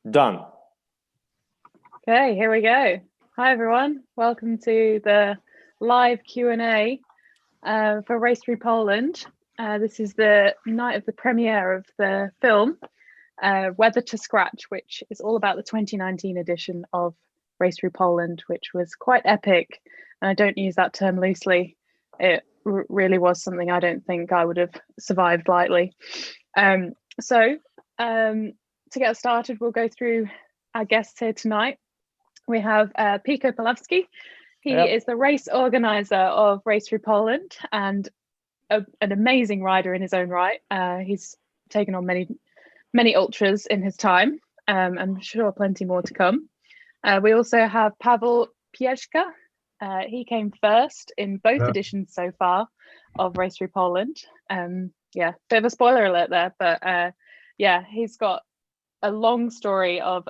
Done. Okay, here we go. Hi everyone, welcome to the live Q&A for Race Through Poland. This is the night of the premiere of the film Weather to Scratch, which is all about the 2019 edition of Race Through Poland, which was quite epic. And I don't use that term loosely. It really was something I don't think I would have survived lightly. To get us started, we'll go through our guests here tonight. We have Pico Polovsky. He is the race organizer of Race Through Poland and an amazing rider in his own right. He's taken on many ultras in his time. I'm sure plenty more to come. We also have Paweł Pieczka. He came first in both editions so far of Race Through Poland. Bit of a spoiler alert there, but he's got a long story of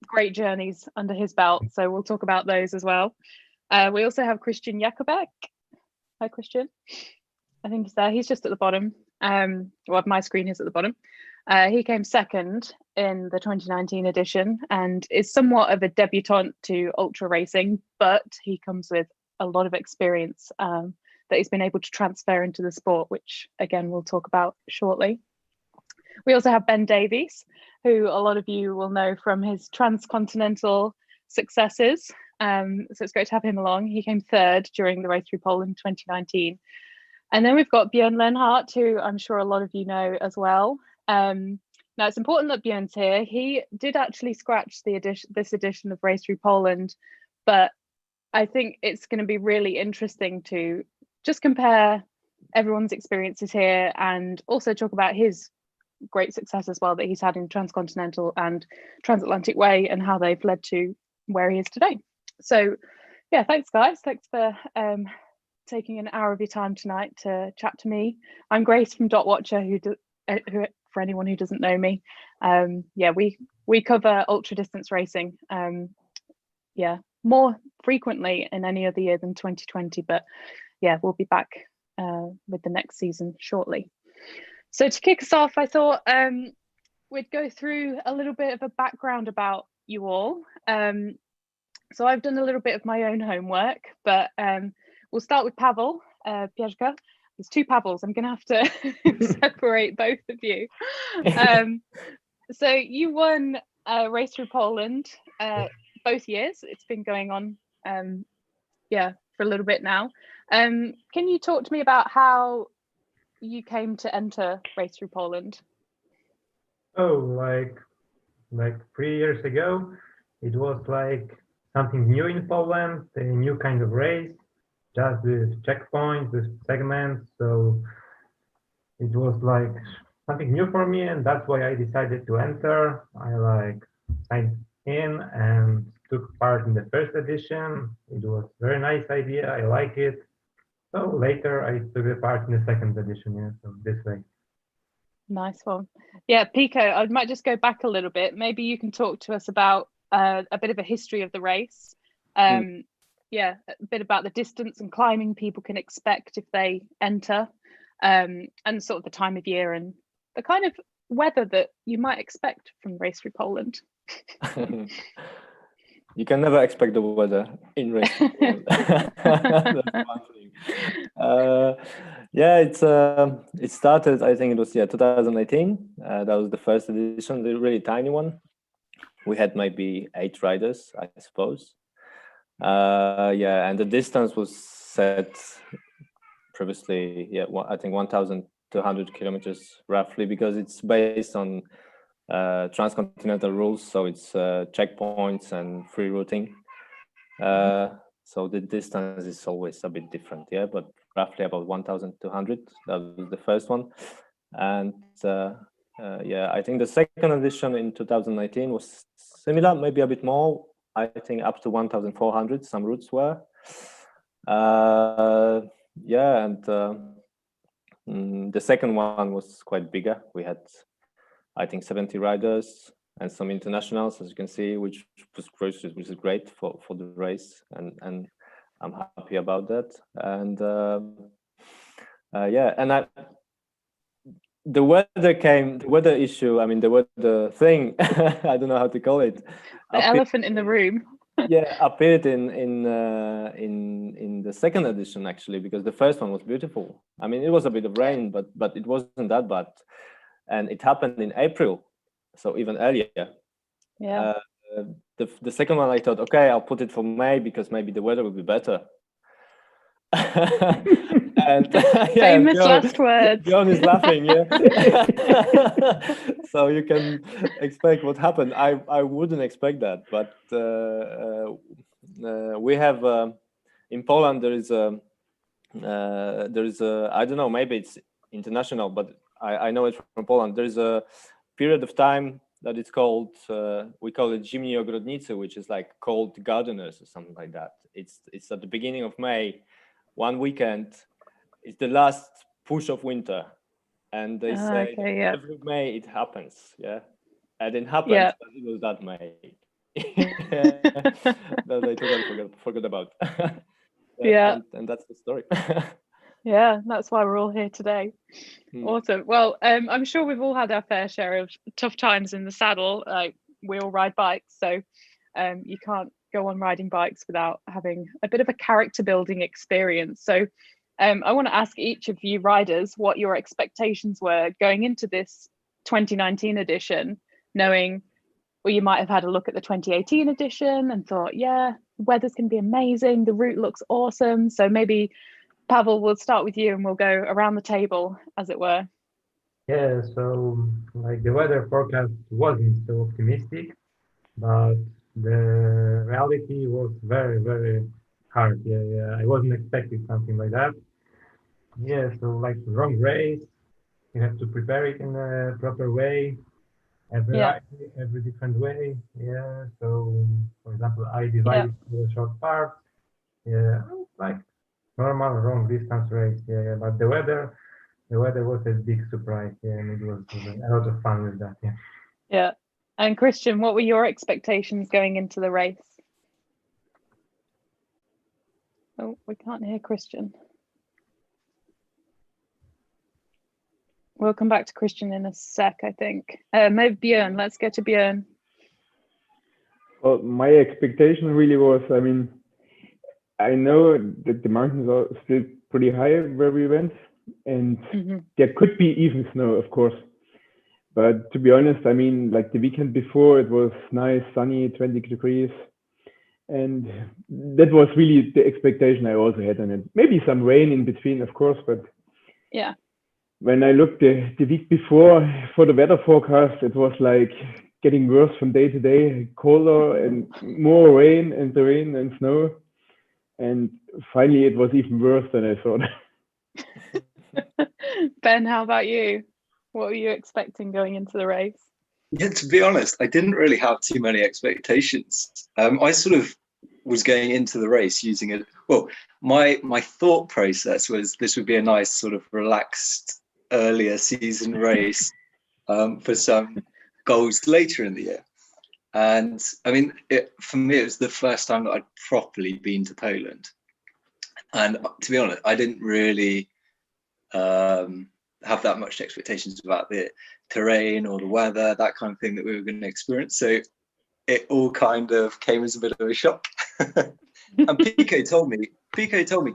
great journeys under his belt, so we'll talk about those as well. We also have Krystian Jakubek. Hi Krystian. I think he's there. He's just at the bottom. My screen is at the bottom. He came second in the 2019 edition and is somewhat of a debutant to ultra racing, but he comes with a lot of experience that he's been able to transfer into the sport, which again we'll talk about shortly. We also have Ben Davies, who a lot of you will know from his transcontinental successes. So it's great to have him along. He came third during the Race Through Poland 2019. And then we've got Björn Lenhard, who I'm sure a lot of you know as well. Now it's important that Björn's here. He did actually scratch this edition of Race Through Poland, but I think it's going to be really interesting to just compare everyone's experiences here and also talk about his great success as well that he's had in transcontinental and transatlantic way and how they've led to where he is today. So yeah, thanks guys. Thanks for taking an hour of your time tonight to chat to me. I'm Grace from Dot Watcher, who for anyone who doesn't know me, we cover ultra distance racing more frequently in any other year than 2020, but yeah, we'll be back with the next season shortly. So to kick us off, I thought we'd go through a little bit of a background about you all. So I've done a little bit of my own homework, but we'll start with Paweł Pieczka. There's two Pawels. I'm going to have to separate both of you. So you won Race Through Poland both years. It's been going on, for a little bit now. Can you talk to me about how you came to enter Race Through Poland? Oh, like 3 years ago, it was like something new in Poland, a new kind of race, just with checkpoints, with segments. So it was like something new for me, and that's why I decided to enter. I signed in and took part in the first edition. It was a very nice idea. I like it. So later I took a part in the second edition, so this way. Nice one. Yeah, Pico, I might just go back a little bit. Maybe you can talk to us about a bit of a history of the race. A bit about the distance and climbing people can expect if they enter, and sort of the time of year and the kind of weather that you might expect from Race Through Poland. You can never expect the weather in Race Through Poland. That's one thing. It started, I think it was 2018. That was the first edition, the really tiny one. We had maybe 8 riders, I suppose. And the distance was set previously, I think 1,200 kilometers roughly, because it's based on transcontinental rules, so it's checkpoints and free routing. So the distance is always a bit different, but roughly about 1,200. That was the first one, and I think the second edition in 2019 was similar, maybe a bit more. I think up to 1,400. Some routes were. The second one was quite bigger. We had, I think, 70 riders and some internationals, as you can see, which is great for the race, and I'm happy about that. And the weather issue. I mean, the weather thing. I don't know how to call it. The elephant in the room. Yeah, appeared in the second edition actually, because the first one was beautiful. I mean, it was a bit of rain, but it wasn't that bad, and it happened in April, so even earlier. Yeah. The second one, I thought, okay, I'll put it for May because maybe the weather will be better. And famous last words. Björn is laughing. Yeah. So you can expect what happened. I wouldn't expect that, but we have in Poland there is a I don't know, maybe it's international, but I know it from Poland. There's a period of time that it's called we call it Zimni Ogrodnicy, which is like cold gardeners or something like that. It's at the beginning of May. One weekend is the last push of winter, and they say every May it happens, and it happened. But it was that May that I totally forgot about. And that's the story. Yeah, that's why we're all here today. Awesome. Well, I'm sure we've all had our fair share of tough times in the saddle. Like, we all ride bikes, so you can't go on riding bikes without having a bit of a character building experience. So I want to ask each of you riders what your expectations were going into this 2019 edition, knowing, well, you might have had a look at the 2018 edition and thought, yeah, the weather's going to be amazing, the route looks awesome. So maybe Pavel, we'll start with you and we'll go around the table, as it were. Yeah, so like the weather forecast wasn't so optimistic, but the reality was very, very hard. Yeah, I wasn't expecting something like that. Yeah, so like wrong race, you have to prepare it in a proper way, every different way. Yeah, so for example, I divided the short parts. Yeah, like normal wrong distance race. Yeah, but the weather was a big surprise. Yeah, and it was a lot of fun with that. Yeah. Yeah. And Christian, what were your expectations going into the race? Oh, we can't hear Christian. We'll come back to Christian in a sec, I think. Maybe Björn, let's get to Björn. Well, my expectation really was, I mean, I know that the mountains are still pretty high where we went, and there could be even snow, of course. But to be honest, I mean, like the weekend before, it was nice, sunny, 20 degrees. And that was really the expectation I also had on it. Maybe some rain in between, of course, but yeah. When I looked the week before for the weather forecast, it was like getting worse from day to day, colder and more rain and snow. And finally, it was even worse than I thought. Ben, how about you? What were you expecting going into the race? Yeah, to be honest, I didn't really have too many expectations. I sort of was going into the race using it. Well, my thought process was this would be a nice sort of relaxed earlier season race for some goals later in the year. And I mean, for me, it was the first time that I'd properly been to Poland. And to be honest, I didn't really have that much expectations about the terrain or the weather, that kind of thing that we were going to experience. So it all kind of came as a bit of a shock. And Pico told me,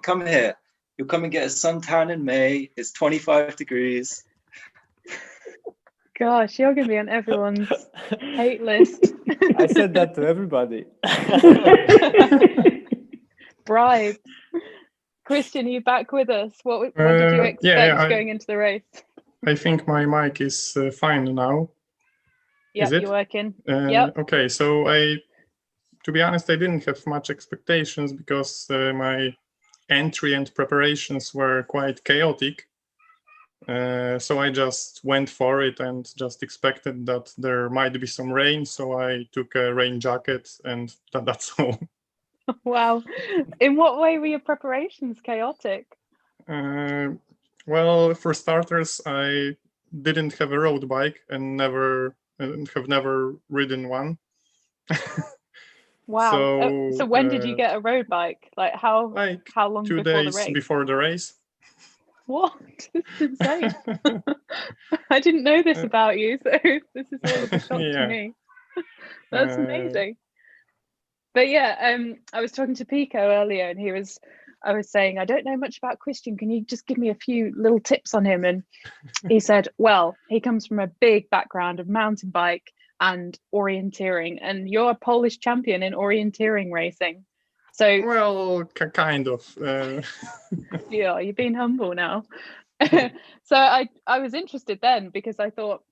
come here. You'll come and get a suntan in May. It's 25 degrees. Gosh, you're going to be on everyone's hate list. I said that to everybody. Bribe. Christian, are you back with us? What did you expect going into the race? I think my mic is fine now. Yeah, you're working. Yep. Okay, so to be honest, I didn't have much expectations because my entry and preparations were quite chaotic. So I just went for it and just expected that there might be some rain. So I took a rain jacket and that's all. Wow. In what way were your preparations chaotic? Well, for starters, I didn't have a road bike and have never ridden one. Wow. So when did you get a road bike? Like how long 2 before the days race? Before the race. What? This is insane. I didn't know this about you, so this is all of a shock to me. That's amazing. But yeah, I was talking to Pico earlier, and I was saying, I don't know much about Krystian. Can you just give me a few little tips on him? And he said, well, he comes from a big background of mountain bike and orienteering, and you're a Polish champion in orienteering racing. So, well, kind of. Yeah, you're being humble now. So I was interested then, because I thought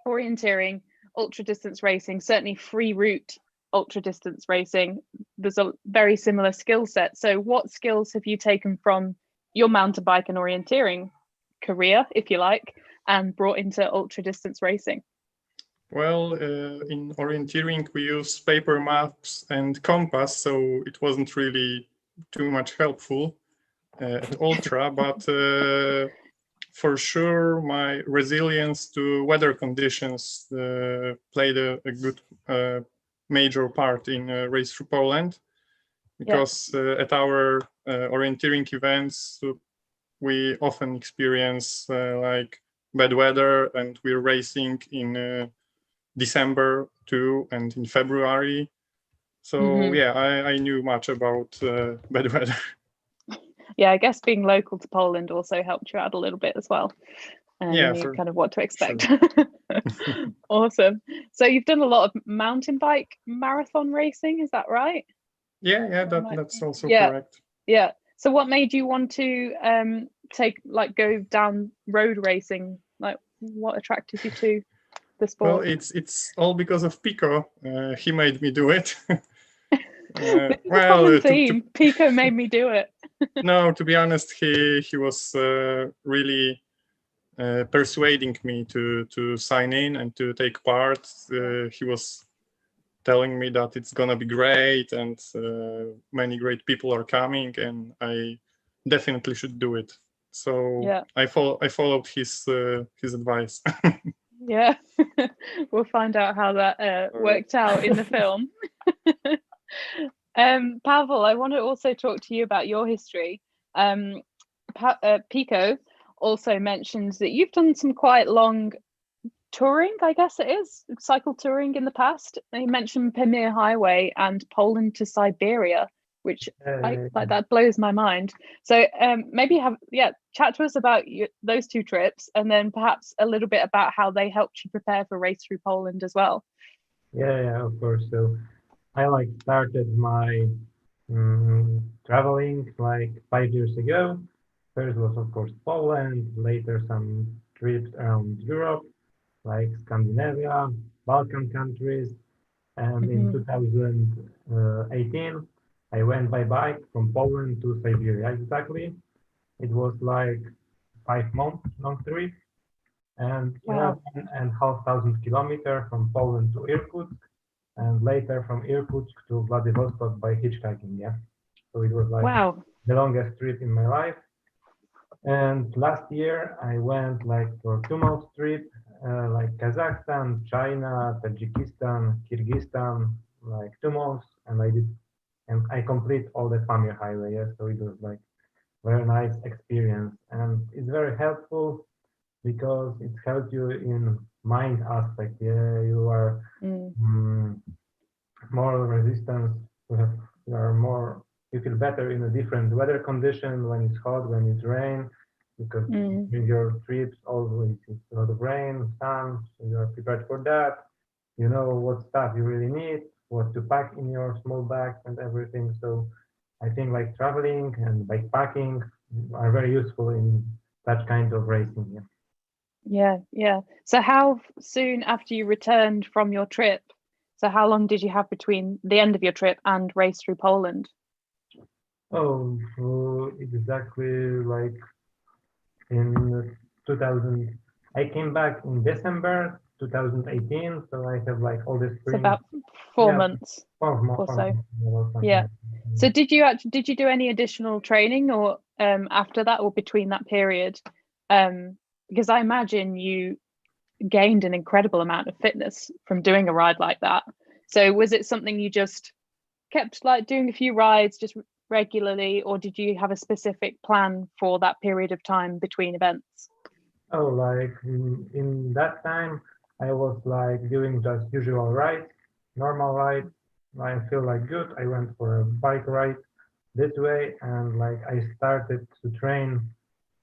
orienteering, ultra distance racing, certainly free route ultra distance racing, there's a very similar skill set. So what skills have you taken from your mountain bike and orienteering career, if you like, and brought into ultra distance racing? Well, in orienteering, we use paper maps and compass, so it wasn't really too much helpful at ultra, but for sure, my resilience to weather conditions played a good major part in Race Through Poland, because at our orienteering events, we often experience like bad weather, and we're racing in December too, and in February. So yeah, I knew much about bad weather. Yeah, I guess being local to Poland also helped you out a little bit as well. And you knew kind of what to expect. Sure. Awesome. So you've done a lot of mountain bike marathon racing, is that right? Yeah, that's also correct. Yeah. So what made you want to go down road racing? Like, what attracted you to the sport? Well, it's all because of Pico. He made me do it. Well, Pico made me do it. No, to be honest, he was really persuading me to sign in and to take part. He was telling me that it's gonna be great, and many great people are coming, and I definitely should do it. So yeah. I followed his advice. Yeah, we'll find out how that worked out in the film. Pavel, I want to also talk to you about your history. Pico also mentions that you've done some quite long touring, I guess it is, cycle touring in the past. He mentioned Pamir Highway and Poland to Siberia, which that blows my mind. So maybe chat to us about those two trips, and then perhaps a little bit about how they helped you prepare for Race Through Poland as well. Yeah, of course. So I started my traveling 5 years ago. First was of course Poland, later some trips around Europe, like Scandinavia, Balkan countries, and in 2018 I went by bike from Poland to Siberia exactly. It was 5 months long trip, and 11,500 kilometers from Poland to Irkutsk, and later from Irkutsk to Vladivostok by hitchhiking. Yeah, so it was the longest trip in my life. And last year I went for 2 months trip, Kazakhstan, China, Tajikistan, Kyrgyzstan, 2 months, and I complete all the Pamir Highway. Yeah, so it was very nice experience, and it's very helpful because it helps you in mind aspect. Yeah, you are more resistant. You feel better in a different weather condition, when it's hot, when it's rain, because in your trips always it's a lot of rain, sun, so you are prepared for that. You know what stuff you really need, what to pack in your small bag and everything. So I think traveling and bikepacking are very useful in that kind of racing. Yeah. So how soon after you returned from your trip, so how long did you have between the end of your trip and Race Through Poland? Exactly in 2000. I came back in December 2018, so I have all this spring. It's about 4 months or so. Yeah. So did you do any additional training or after that, or between that period? Because I imagine you gained an incredible amount of fitness from doing a ride like that. So was it something you just kept doing a few rides, just regularly, or did you have a specific plan for that period of time between events? Oh, like in that time, I was like doing just usual rides, normal rides. I feel like good. I went for a bike ride this way, and like I started to train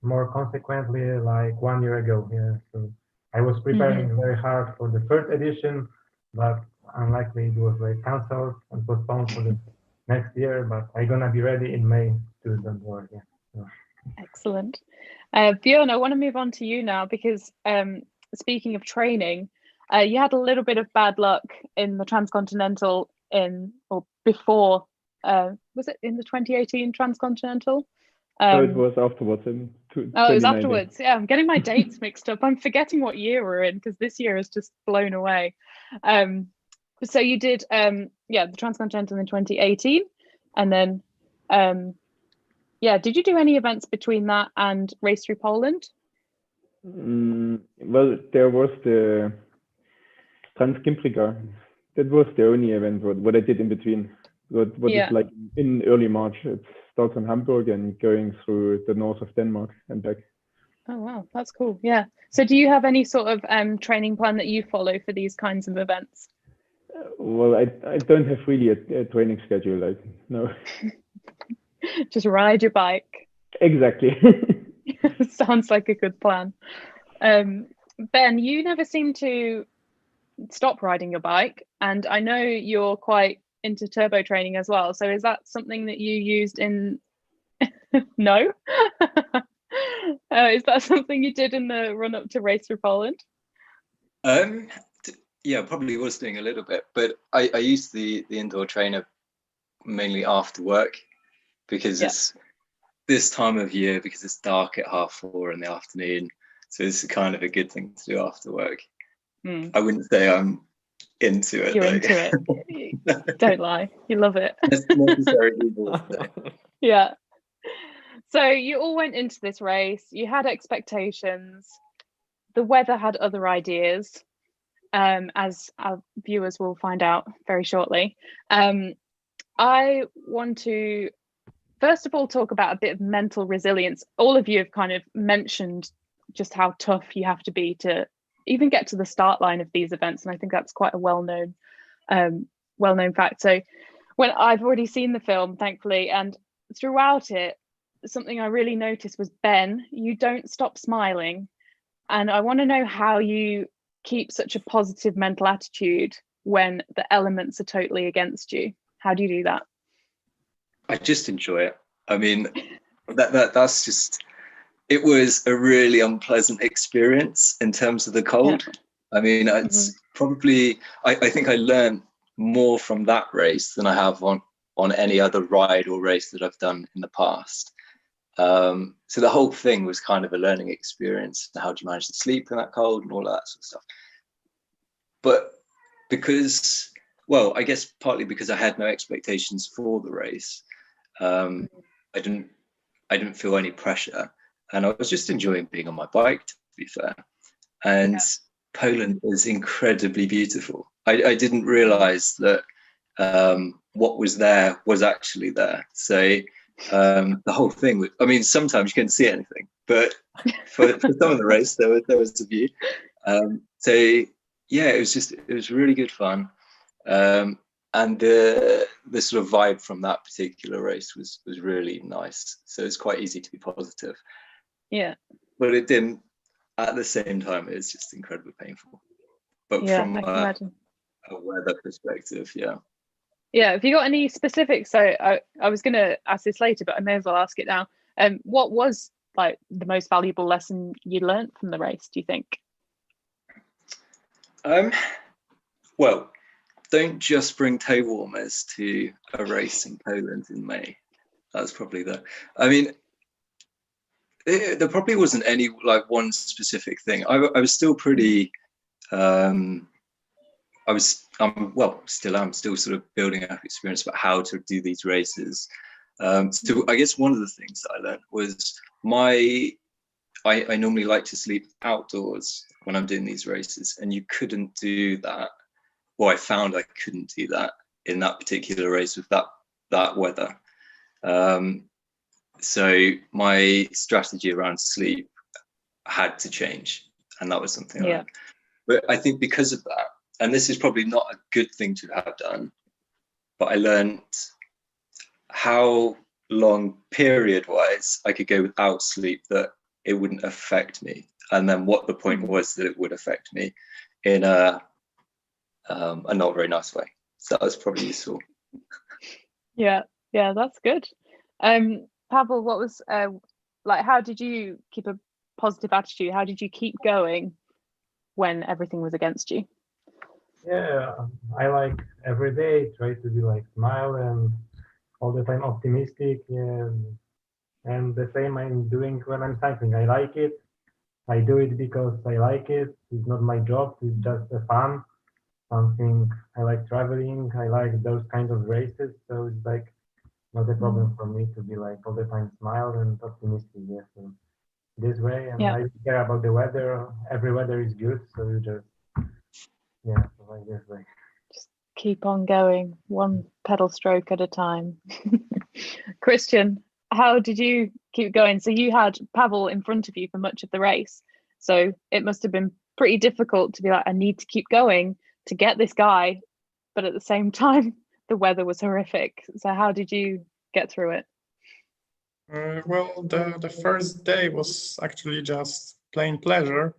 more consequently like 1 year ago. Yeah, so I was preparing very hard for the first edition, but unlikely it was like cancelled and postponed for the next year. But I'm gonna be ready in May too. Don't worry. Yeah. So. Excellent. Björn, I want to move on to you now because speaking of training, you had a little bit of bad luck in the Transcontinental before, was it in the 2018 Transcontinental? No, it was afterwards. It was afterwards. Yeah, I'm getting my dates mixed up. I'm forgetting what year we're in because this year has just blown away. So you did, the Transcontinental in 2018, and then, did you do any events between that and Race Through Poland? Well, there was the Transkimbrica. That was the only event what I did in between. What is like in early March. It starts in Hamburg and going through the north of Denmark and back. Oh wow, that's cool. Yeah. So do you have any sort of training plan that you follow for these kinds of events? Well, I don't have really a training schedule. Like no. Just ride your bike. Exactly. Sounds like a good plan. Ben, you never seem to stop riding your bike, and I know you're quite into turbo training as well. So is that something that you used in no? Is that something you did in the run up to Race Through Poland? Yeah, probably was doing a little bit, but I used the indoor trainer mainly after work because it's this time of year, because it's dark at 4:30 in the afternoon. So it's kind of a good thing to do after work. I wouldn't say I'm into it. You're into it. Don't lie. You love it. It's necessary evil. Yeah. So you all went into this race. You had expectations. The weather had other ideas, as our viewers will find out very shortly. I want to, first of all, talk about a bit of mental resilience. All of you have kind of mentioned just how tough you have to be to even get to the start line of these events, and I think that's quite a well-known fact. So when I've already seen the film, thankfully, and throughout it, something I really noticed was, Ben, you don't stop smiling, and I want to know how you keep such a positive mental attitude when the elements are totally against you. How do you do that? I just enjoy it. I mean, that's just, it was a really unpleasant experience in terms of the cold. Yeah. I mean, it's probably, I think I learned more from that race than I have on any other ride or race that I've done in the past. So the whole thing was kind of a learning experience. How do you manage to sleep in that cold and all that sort of stuff? But because, well, I guess partly because I had no expectations for the race, I didn't feel any pressure, and I was just enjoying being on my bike, to be fair. And Poland is incredibly beautiful. I didn't realize that what was there was actually there. So the whole thing, I mean, sometimes you couldn't see anything, but for some of the race, there was a view. So yeah, it was really good fun. And the sort of vibe from that particular race was really nice. So it's quite easy to be positive. Yeah. But it didn't, at the same time, it's just incredibly painful. But from a weather perspective, yeah. Yeah, have you got any specifics? So I was going to ask this later, but I may as well ask it now. What was like the most valuable lesson you learned from the race, do you think? Well, don't just bring toe warmers to a race in Poland in May. That's probably I mean, there probably wasn't any like one specific thing. I was still pretty, still am sort of building up experience about how to do these races. So I guess one of the things that I learned was I normally like to sleep outdoors when I'm doing these races, and you couldn't do that. Well, I found I couldn't do that in that particular race with that weather. So my strategy around sleep had to change, and that was something I learned. But I think because of that, and this is probably not a good thing to have done, but I learned how long period-wise I could go without sleep that it wouldn't affect me, and then what the point was that it would affect me in a not very nice way. So that was probably useful. Yeah, that's good. Pavel, what was like? How did you keep a positive attitude? How did you keep going when everything was against you? Yeah, I like every day try to be like smile and all the time optimistic, and the same I'm doing when I'm cycling. I like it. I do it because I like it. It's not my job. It's just a fun, something I like traveling. I like those kind of races. So it's like not a problem for me to be like all the time smile and optimistic. Yeah, so this way, and I don't care about the weather. Every weather is good, so you just so like this way. Just keep on going, one pedal stroke at a time. Krystian, how did you keep going? So you had Pavel in front of you for much of the race, so it must have been pretty difficult to be like, I need to keep going to get this guy, but at the same time the weather was horrific. So how did you get through it? Well, the first day was actually just plain pleasure,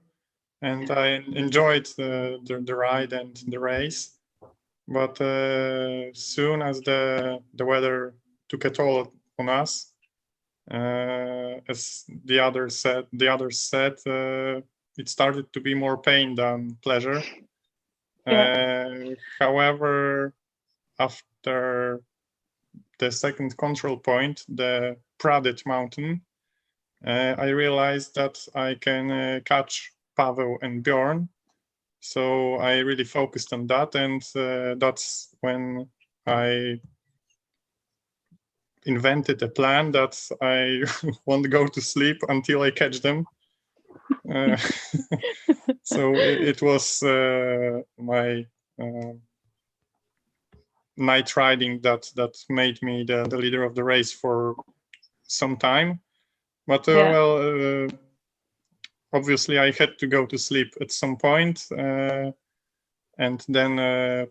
and I enjoyed the ride and the race. But soon as the weather took a toll on us, as the others said, it started to be more pain than pleasure. However, after the second control point, the Pradet mountain, I realized that I can catch Paweł and Björn. So I really focused on that, and that's when I invented a plan that I won't go to sleep until I catch them. So it was my night riding that made me the leader of the race for some time. But obviously I had to go to sleep at some point, and then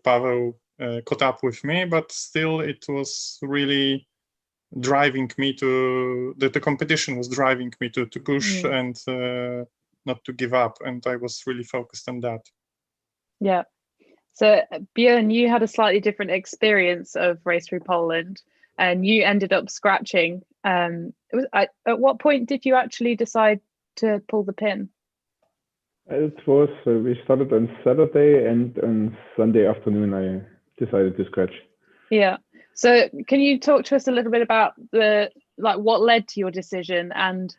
Paweł caught up with me, but still it was really driving me to, the competition was driving me to push and not to give up, and I was really focused on that. Yeah. So Björn, you had a slightly different experience of Race Through Poland, and you ended up scratching. At what point did you actually decide to pull the pin? It was, we started on Saturday, and on Sunday afternoon I decided to scratch. Yeah. So can you talk to us a little bit about what led to your decision, and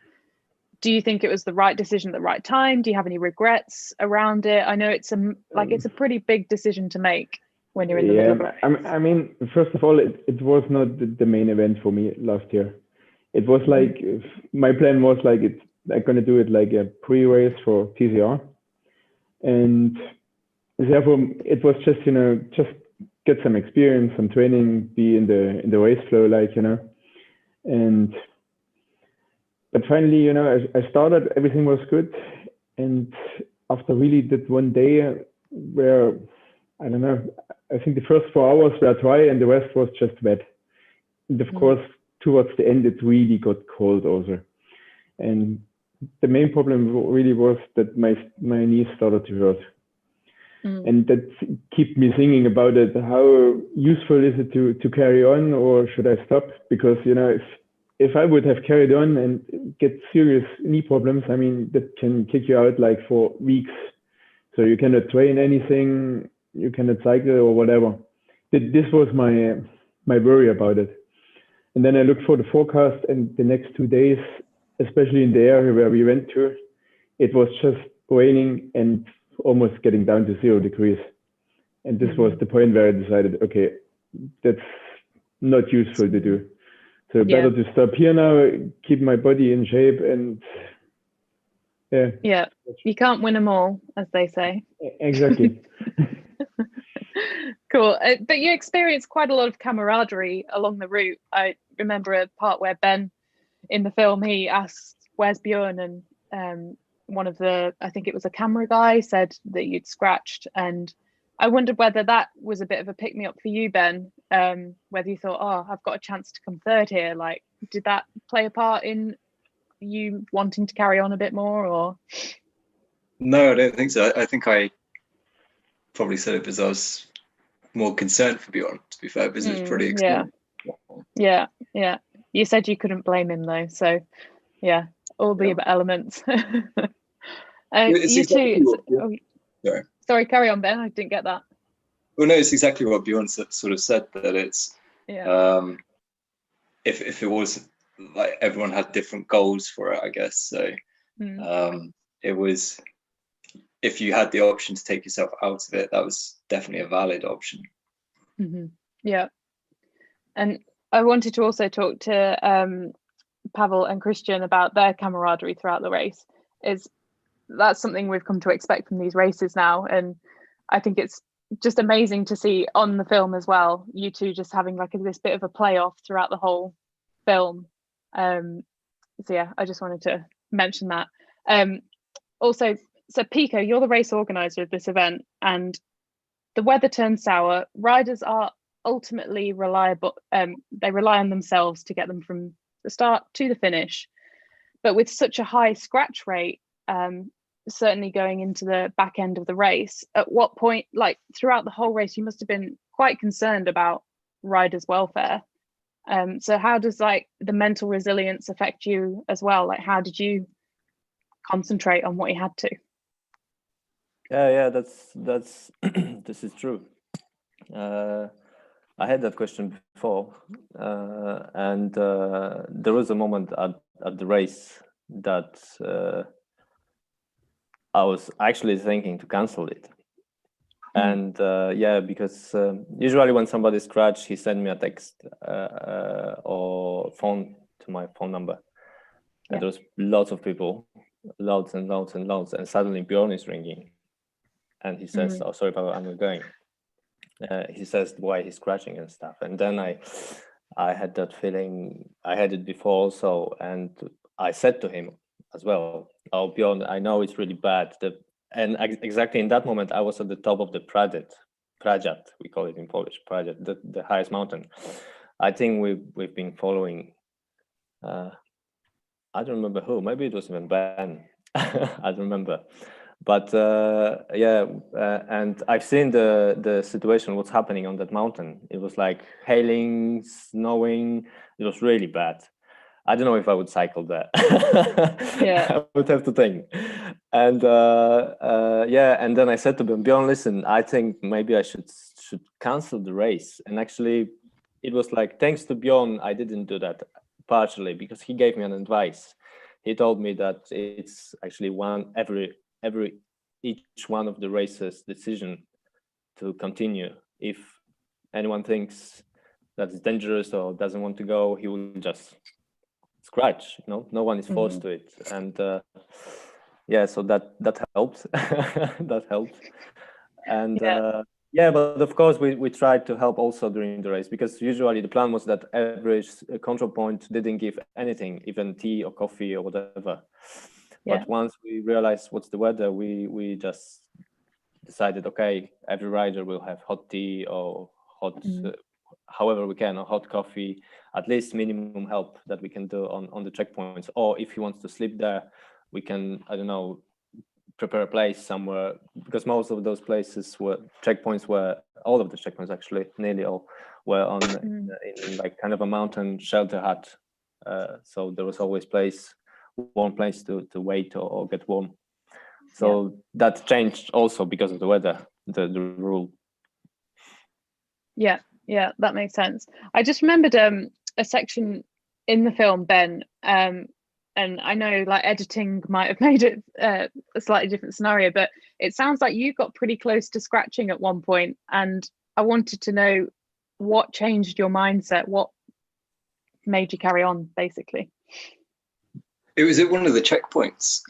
do you think it was the right decision at the right time? Do you have any regrets around it? I know it's a pretty big decision to make when you're in the middle of it. I mean, first of all, it was not the main event for me last year. It was like, my plan was like, I'm going to do it like a pre-race for TCR. And therefore it was just, just get some experience, some training, be in the race flow, but finally, I started, everything was good. And after really that one day where, I don't know, I think the first 4 hours were dry and the rest was just wet. And of course, towards the end, it really got cold also. And the main problem really was that my knees started to hurt. And that kept me thinking about it. How useful is it to carry on, or should I stop? Because, if I would have carried on and get serious knee problems, I mean, that can kick you out like for weeks. So you cannot train anything, you cannot cycle or whatever. This was my worry about it. And then I looked for the forecast, and the next 2 days, especially in the area where we went to, it was just raining and almost getting down to 0 degrees. And this was the point where I decided, okay, that's not useful to do. So better to stop here now, keep my body in shape, and you can't win them all, as they say. Exactly. Cool. But you experienced quite a lot of camaraderie along the route. remember a part where Ben in the film, he asked, "Where's Björn?" And one of the, I think it was a camera guy, said that you'd scratched. And I wondered whether that was a bit of a pick me up for you, Ben, whether you thought, oh, I've got a chance to come third here. Like, did that play a part in you wanting to carry on a bit more, or? No, I don't think so. I think I probably said it because I was more concerned for Björn, to be fair, because it was pretty extreme. Yeah. You said you couldn't blame him though, so yeah, all the elements. You exactly too. Sorry, carry on, Ben. I didn't get that. Well, no, it's exactly what Björn sort of said, that it's if it was like everyone had different goals for it, I guess. So it was, if you had the option to take yourself out of it, that was definitely a valid option. Yeah, and I wanted to also talk to Pavel and Krystian about their camaraderie throughout the race. That's something we've come to expect from these races now, and I think it's just amazing to see on the film as well, you two just having like this bit of a playoff throughout the whole film. So yeah, I just wanted to mention that. Also, so Pico, you're the race organizer of this event, and the weather turned sour. Riders are ultimately reliable. They rely on themselves to get them from the start to the finish. But with such a high scratch rate, certainly going into the back end of the race, at what point, like throughout the whole race, you must have been quite concerned about riders' welfare. So how does like the mental resilience affect you as well? Like, how did you concentrate on what you had to? Yeah, that's this is true. I had that question before, and there was a moment at the race that I was actually thinking to cancel it. And because usually when somebody scratched, he sent me a text or phone to my phone number. And there was lots of people, loads and loads and loads, and suddenly Björn is ringing. And he says, "Oh, sorry, Pavel, I'm not going." He says why he's scratching and stuff. And then I had that feeling. I had it before also, and I said to him as well, "Oh, Björn, I know it's really bad." And exactly in that moment, I was at the top of the Prajat, we call it in Polish, Prajat, the highest mountain. I think we've been following. I don't remember who. Maybe it was even Ben. I don't remember. But and I've seen the situation, what's happening on that mountain. It was like hailing, snowing. It was really bad. I don't know if I would cycle there. I would have to think. And and then I said to Björn, "Listen, I think maybe I should cancel the race." And actually, it was like, thanks to Björn, I didn't do that, partially because he gave me an advice. He told me that it's actually each one of the races' decision to continue. If anyone thinks that's dangerous or doesn't want to go, he will just scratch. No one is forced to it. And so that helped. That helped. And but of course we tried to help also during the race, because usually the plan was that every control point didn't give anything, even tea or coffee or whatever. But once we realized what's the weather, we just decided, okay, every rider will have hot tea or hot, however we can, or hot coffee, at least minimum help that we can do on the checkpoints. Or if he wants to sleep there, we can, I don't know, prepare a place somewhere, because most of those places were checkpoints, all of the checkpoints actually, nearly all, were on in like kind of a mountain shelter hut. So there was always warm place to wait or get warm. So that changed also because of the weather, the rule. Yeah, that makes sense. I just remembered a section in the film, Ben, and I know like editing might have made it a slightly different scenario, but it sounds like you got pretty close to scratching at one point, and I wanted to know what changed your mindset, what made you carry on, basically. It was at one of the checkpoints.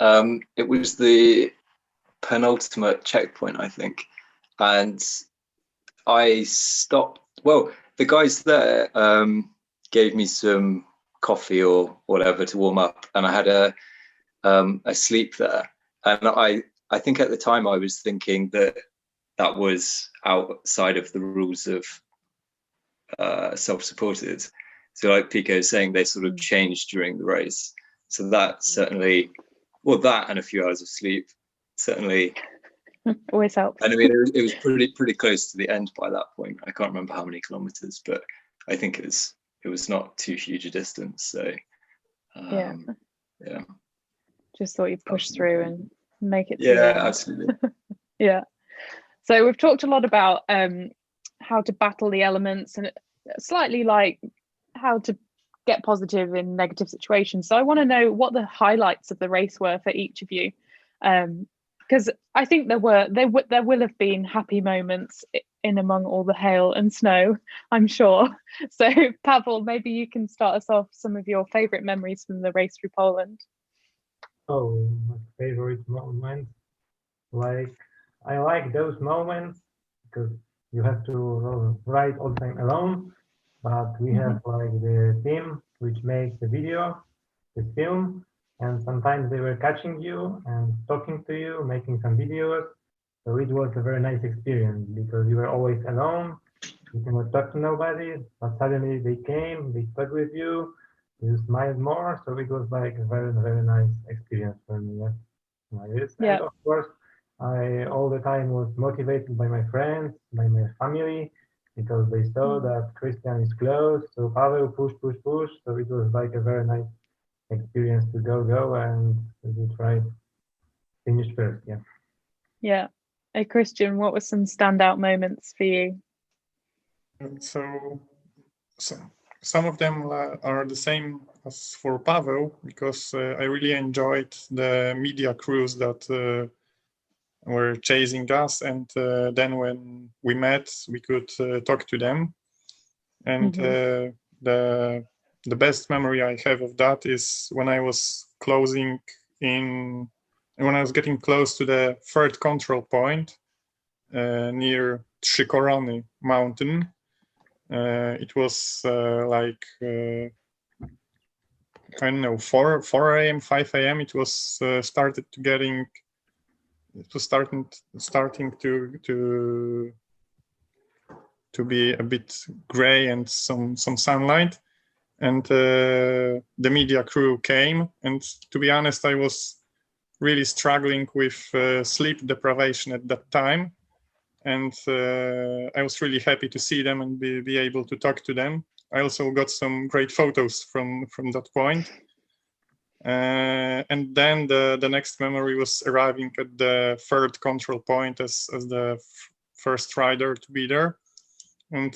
It was the penultimate checkpoint, I think. And I stopped. Well, the guys there, gave me some coffee or whatever to warm up, and I had a sleep there. And I think at the time I was thinking that was outside of the rules of self-supported. So like Pico is saying, they sort of changed during the race. So that certainly, well, that and a few hours of sleep certainly always helps. And I mean, it was pretty close to the end by that point. I can't remember how many kilometers, but I think it was not too huge a distance. So yeah. Just thought you'd push through and make it. Yeah, absolutely. Yeah. So we've talked a lot about how to battle the elements and slightly like how to get positive in negative situations. So I want to know what the highlights of the race were for each of you, because I think there will have been happy moments in among all the hail and snow, I'm sure. So Pavel, maybe you can start us off some of your favorite memories from the race through Poland. Oh, my favorite moment. Like, I like those moments because you have to ride all the time alone, but we have like the team which makes the video, the film, and sometimes they were catching you and talking to you, making some videos. So it was a very nice experience because you were always alone, you cannot talk to nobody, but suddenly they came, they talked with you, you smiled more. So it was like a very, very nice experience for me. Yeah. And of course, I all the time was motivated by my friends, by my family, because they saw that Krystian is close. So Paweł, push. So it was like a very nice experience to go and to try finish first. Yeah. Yeah. Hey, Krystian, what were some standout moments for you? So some of them are the same as for Paweł, because I really enjoyed the media crews that were chasing us, and then when we met, we could talk to them. And the best memory I have of that is when I was getting close to the third control point near Trzy Korony mountain. It was like I don't know, 4 a.m., 5 a.m. It was starting to be a bit gray and some sunlight, and the media crew came, and to be honest, I was really struggling with sleep deprivation at that time, and I was really happy to see them and be able to talk to them. I also got some great photos from that point. And then the next memory was arriving at the third control point as the first rider to be there, and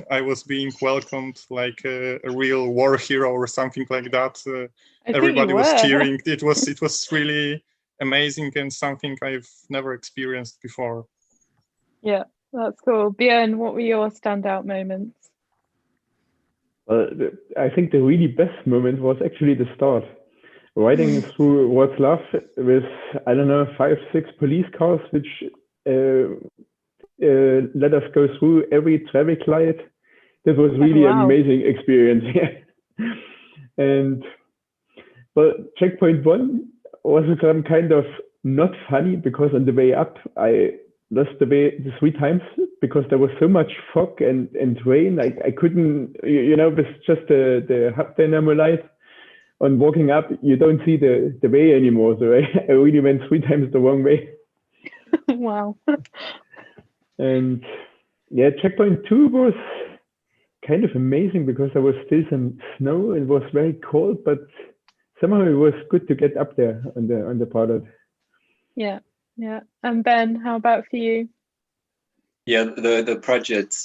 I was being welcomed like a real war hero or something like that. Everybody was cheering. It was really amazing and something I've never experienced before. Yeah, that's cool. Björn, what were your standout moments? Well, I think the really best moment was actually the start. Riding through Wrocław with, I don't know, 5-6 police cars, which let us go through every traffic light. This was really an amazing experience. And well, checkpoint 1 was some kind of not funny, because on the way up, I lost the way 3 times because there was so much fog and rain. I couldn't, with just the hub dynamo light on walking up, you don't see the way anymore. So I really went 3 times the wrong way. Wow. And yeah, checkpoint 2 was kind of amazing because there was still some snow. It was very cold, but somehow it was good to get up there on the product. Yeah. And Ben, how about for you? Yeah, the project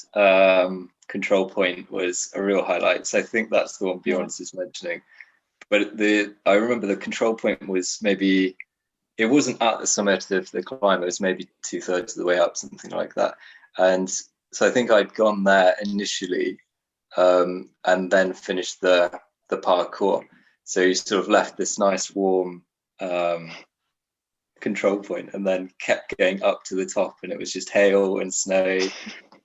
control point was a real highlight. So I think that's the one Björn is mentioning. But I remember the control point was maybe, it wasn't at the summit of the climb, it was maybe 2/3 of the way up, something like that. And so I think I'd gone there initially and then finished the parkour. So you sort of left this nice warm control point and then kept going up to the top, and it was just hail and snow.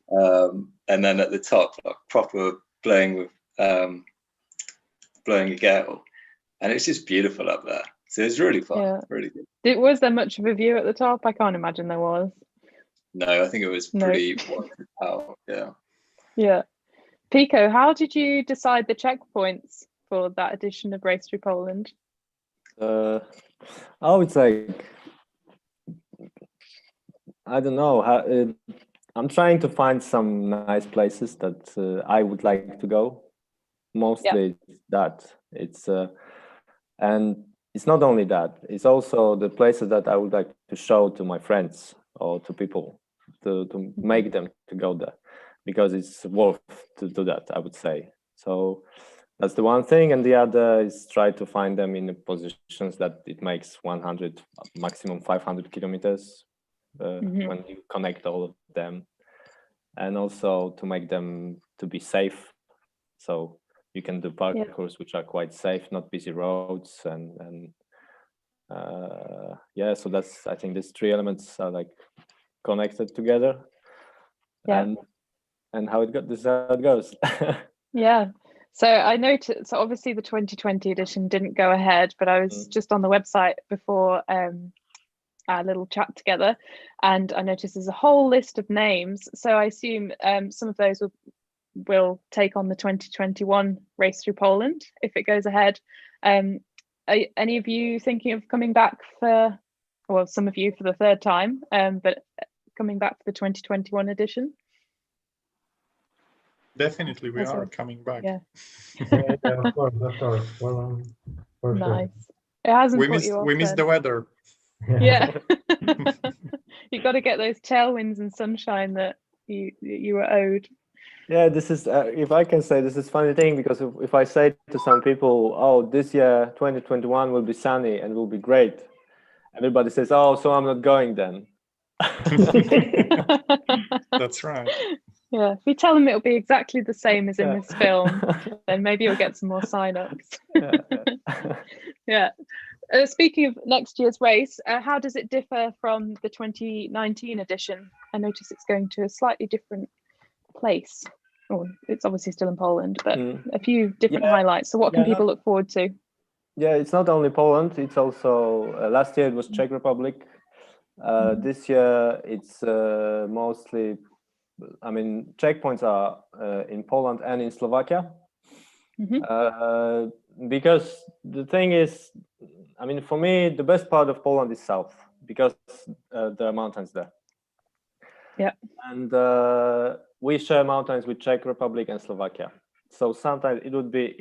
And then at the top, like, proper blowing with blowing a gale, and it's just beautiful up there. So it's really fun, really good. Was there much of a view at the top? I can't imagine there was. No, I think it was pretty watered out. Yeah. Yeah. Pico, how did you decide the checkpoints for that edition of Race Through Poland? It's like, I don't know. I'm trying to find some nice places that I would like to go. Mostly that. It's and it's not only that. It's also the places that I would like to show to my friends or to people to make them to go there, because it's worth to do that, I would say. So that's the one thing, and the other is try to find them in the positions that it makes 100, maximum 500 kilometers when you connect all of them, and also to make them to be safe. So you can do parkours which are quite safe, not busy roads, and so that's, I think these three elements are like connected together. And how it got, this is how it goes. So I noticed, so obviously the 2020 edition didn't go ahead, but I was just on the website before our little chat together, and I noticed there's a whole list of names. So I assume some of those will take on the 2021 Race Through Poland if it goes ahead. Are any of you thinking of coming back some of you for the third time, but coming back for the 2021 edition? Definitely, we are coming back. Yeah, of course. Well, for nice. Sure. It hasn't. We missed the weather. Yeah. You got to get those tailwinds and sunshine that you were owed. Yeah, this is, if I can say, this is funny thing, because if I say to some people, oh, this year 2021 will be sunny and will be great, everybody says, oh, so I'm not going then. That's right. Yeah, if you tell them it'll be exactly the same as in this film, then maybe you'll get some more sign-ups. Yeah. Speaking of next year's race, how does it differ from the 2019 edition? I notice it's going to a slightly different place. Oh, it's obviously still in Poland, but a few different highlights. So what can people look forward to? Yeah, it's not only Poland, it's also, last year it was Czech Republic. This year it's mostly, I mean, checkpoints are in Poland and in Slovakia. Because the thing is, I mean, for me, the best part of Poland is south, because there are mountains there. Yeah. And we share mountains with Czech Republic and Slovakia. So sometimes it would be,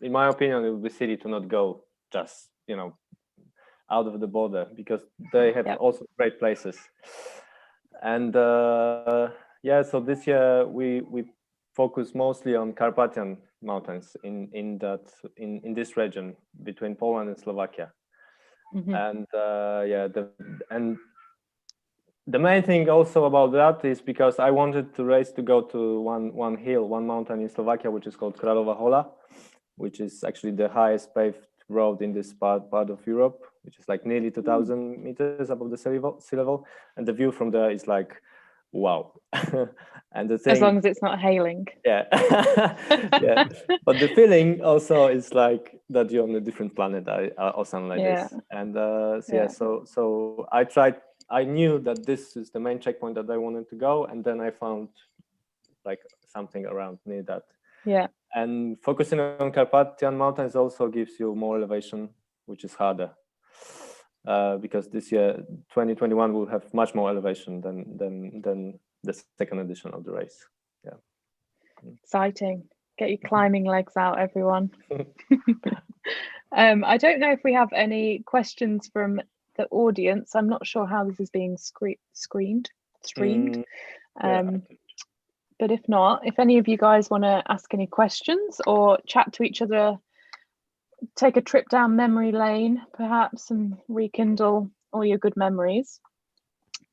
in my opinion, it would be silly to not go just, out of the border, because they have also great places. And so this year we focus mostly on Carpathian mountains in this region between Poland and Slovakia. And the main thing also about that is because I wanted the race to go to one mountain in Slovakia, which is called Kralova Hola, which is actually the highest paved road in this part of Europe, which is like nearly 2,000 meters above the sea level, and the view from there is like, wow. And the thing, as long as it's not hailing. Yeah. But the feeling also is like that you're on a different planet or something like this. And so I knew that this is the main checkpoint that I wanted to go, and then I found like something around near that. Yeah. And focusing on Carpathian mountains also gives you more elevation, which is harder. Because this year 2021 will have much more elevation than the second edition of the race. Exciting. Get your climbing legs out, everyone. I don't know if we have any questions from the audience. I'm not sure how this is being streamed. But if not, if any of you guys want to ask any questions or chat to each other, take a trip down memory lane, perhaps, and rekindle all your good memories.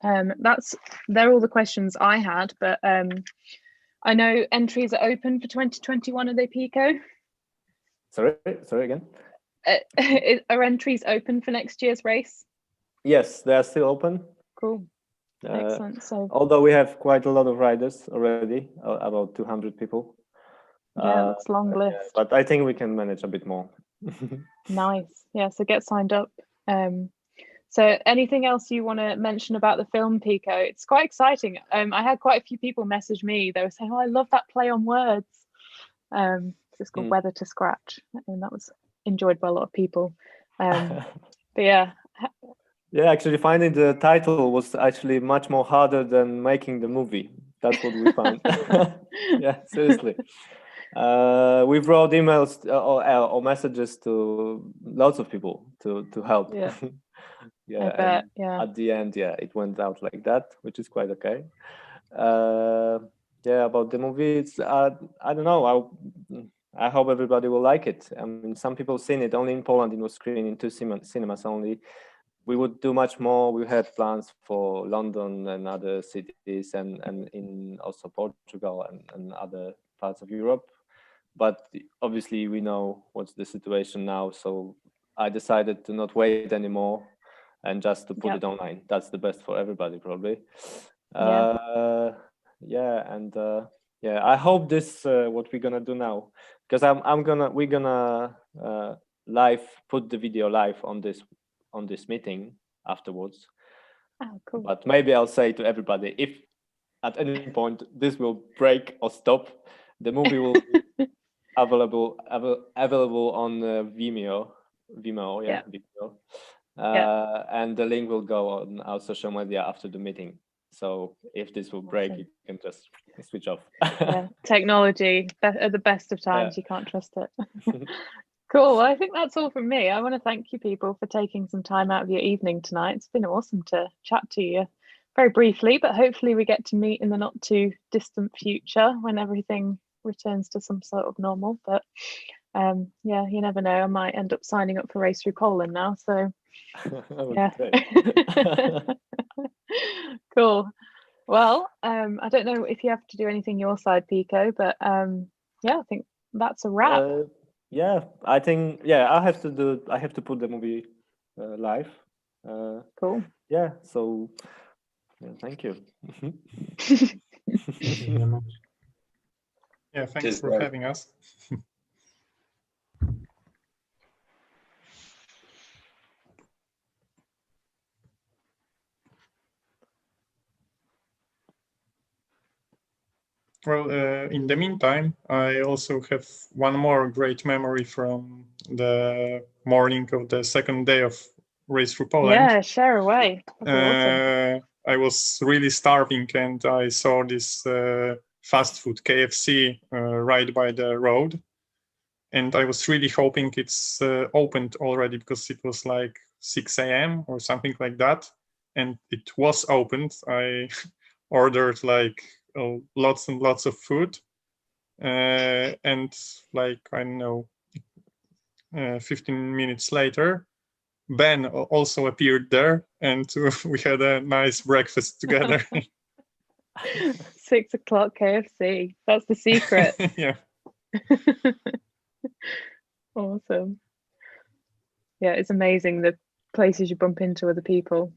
They're all the questions I had, but I know entries are open for 2021. Are they, Pico? Sorry again. Are entries open for next year's race? Yes, they are still open. Cool. Excellent. So, although we have quite a lot of riders already, about 200 people. Yeah, that's a long list. Yeah, but I think we can manage a bit more. Nice. Yeah, so get signed up. So anything else you want to mention about the film, Pico? It's quite exciting. I had quite a few people message me. They were saying, "Oh, I love that play on words." It's called Weather to Scratch, and that was enjoyed by a lot of people. But yeah. Yeah, actually finding the title was actually much more harder than making the movie. That's what we found. Yeah, seriously. We wrote emails or messages to lots of people to help. Yeah. Yeah, I bet, yeah. At the end, yeah, it went out like that, which is quite okay. Yeah, about the movie, it's I don't know. I hope everybody will like it. I mean, some people seen it only in Poland. It was screened in 2 cinemas only. We would do much more. We had plans for London and other cities, and in also Portugal and other parts of Europe. But obviously, we know what's the situation now. So I decided to not wait anymore and just to put it online. That's the best for everybody, probably. Yeah, I hope this what we're gonna do now, because we're gonna put the video live on this meeting afterwards. Oh, cool. But maybe I'll say to everybody, if at any point this will break or stop, the movie will be available on Vimeo. Vimeo. And the link will go on our social media after the meeting. So if this will break, you can just switch off. Yeah, technology at the best of times, you can't trust it. Cool. Well, I think that's all from me. I want to thank you people for taking some time out of your evening tonight. It's been awesome to chat to you very briefly, but hopefully we get to meet in the not too distant future when everything returns to some sort of normal. But yeah, you never know. I might end up signing up for Race Through Poland now. So yeah. Cool. Well, I don't know if you have to do anything your side, Pico, but yeah, I think that's a wrap. Yeah, I think I have to put the movie live. Cool. Yeah, so thank you. Thank you very much. Yeah, thanks for having us. Well, in the meantime, I also have one more great memory from the morning of the second day of Race Through Poland. Yeah, share away. Awesome. I was really starving, and I saw this fast food KFC right by the road, and I was really hoping it's opened already, because it was like 6 a.m. or something like that, and it was opened. I ordered like lots and lots of food, and like, I don't know, 15 minutes later, Ben also appeared there, and we had a nice breakfast together. 6 o'clock KFC. That's the secret. Yeah. Awesome. Yeah, it's amazing the places you bump into other people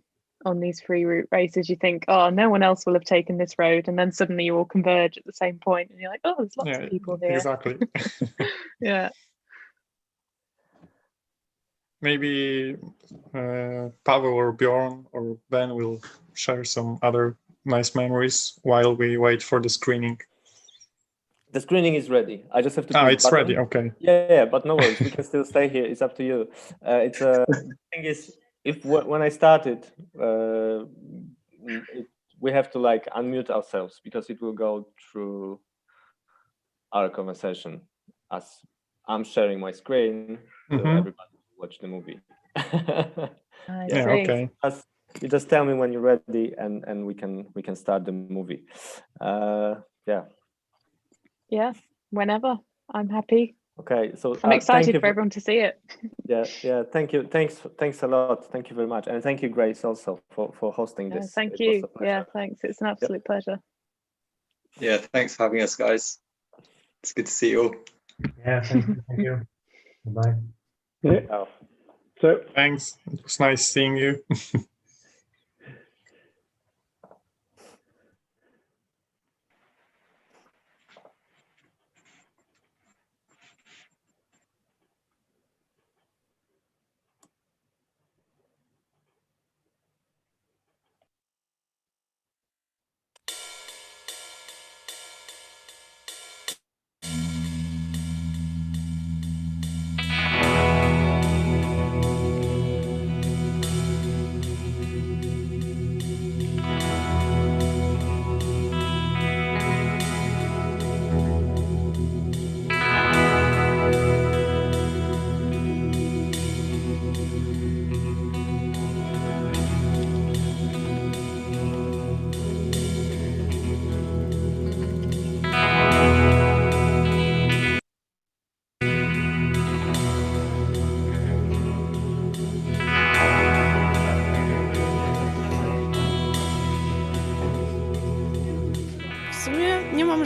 on these free route races. You think, oh, no one else will have taken this road, and then suddenly you all converge at the same point, and you're like, oh, there's lots of people here. Exactly. Yeah. Maybe Paweł or Björn or Ben will share some other nice memories while we wait for the screening. The screening is ready. I just have to. It's ready. Okay. Yeah, but no worries. We can still stay here. It's up to you. The thing is, when I started, we have to like unmute ourselves, because it will go through our conversation as I'm sharing my screen to everybody to watch the movie. Okay. You just tell me when you're ready, and we can start the movie. Yeah, whenever. I'm happy. Okay, so I'm excited for everyone to see it. Yeah. Thank you. Thanks a lot. Thank you very much, and thank you, Grace, also for hosting this. Thank you. Yeah, thanks. It's an absolute pleasure. Yeah, thanks for having us, guys. It's good to see you all. Yeah, thank you. Bye. Yeah. So thanks. It was nice seeing you.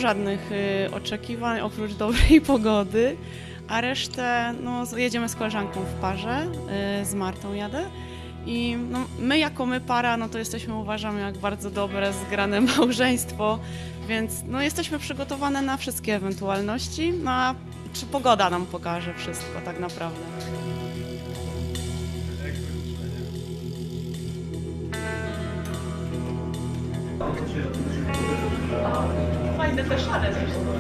żadnych oczekiwań oprócz dobrej pogody, a resztę no, jedziemy z koleżanką w parze, z Martą jadę. I no, my para, no to jesteśmy, uważamy, jak bardzo dobre, zgrane małżeństwo, więc no, jesteśmy przygotowane na wszystkie ewentualności, no a czy pogoda nam pokaże wszystko tak naprawdę. Fajne te szare zresztą.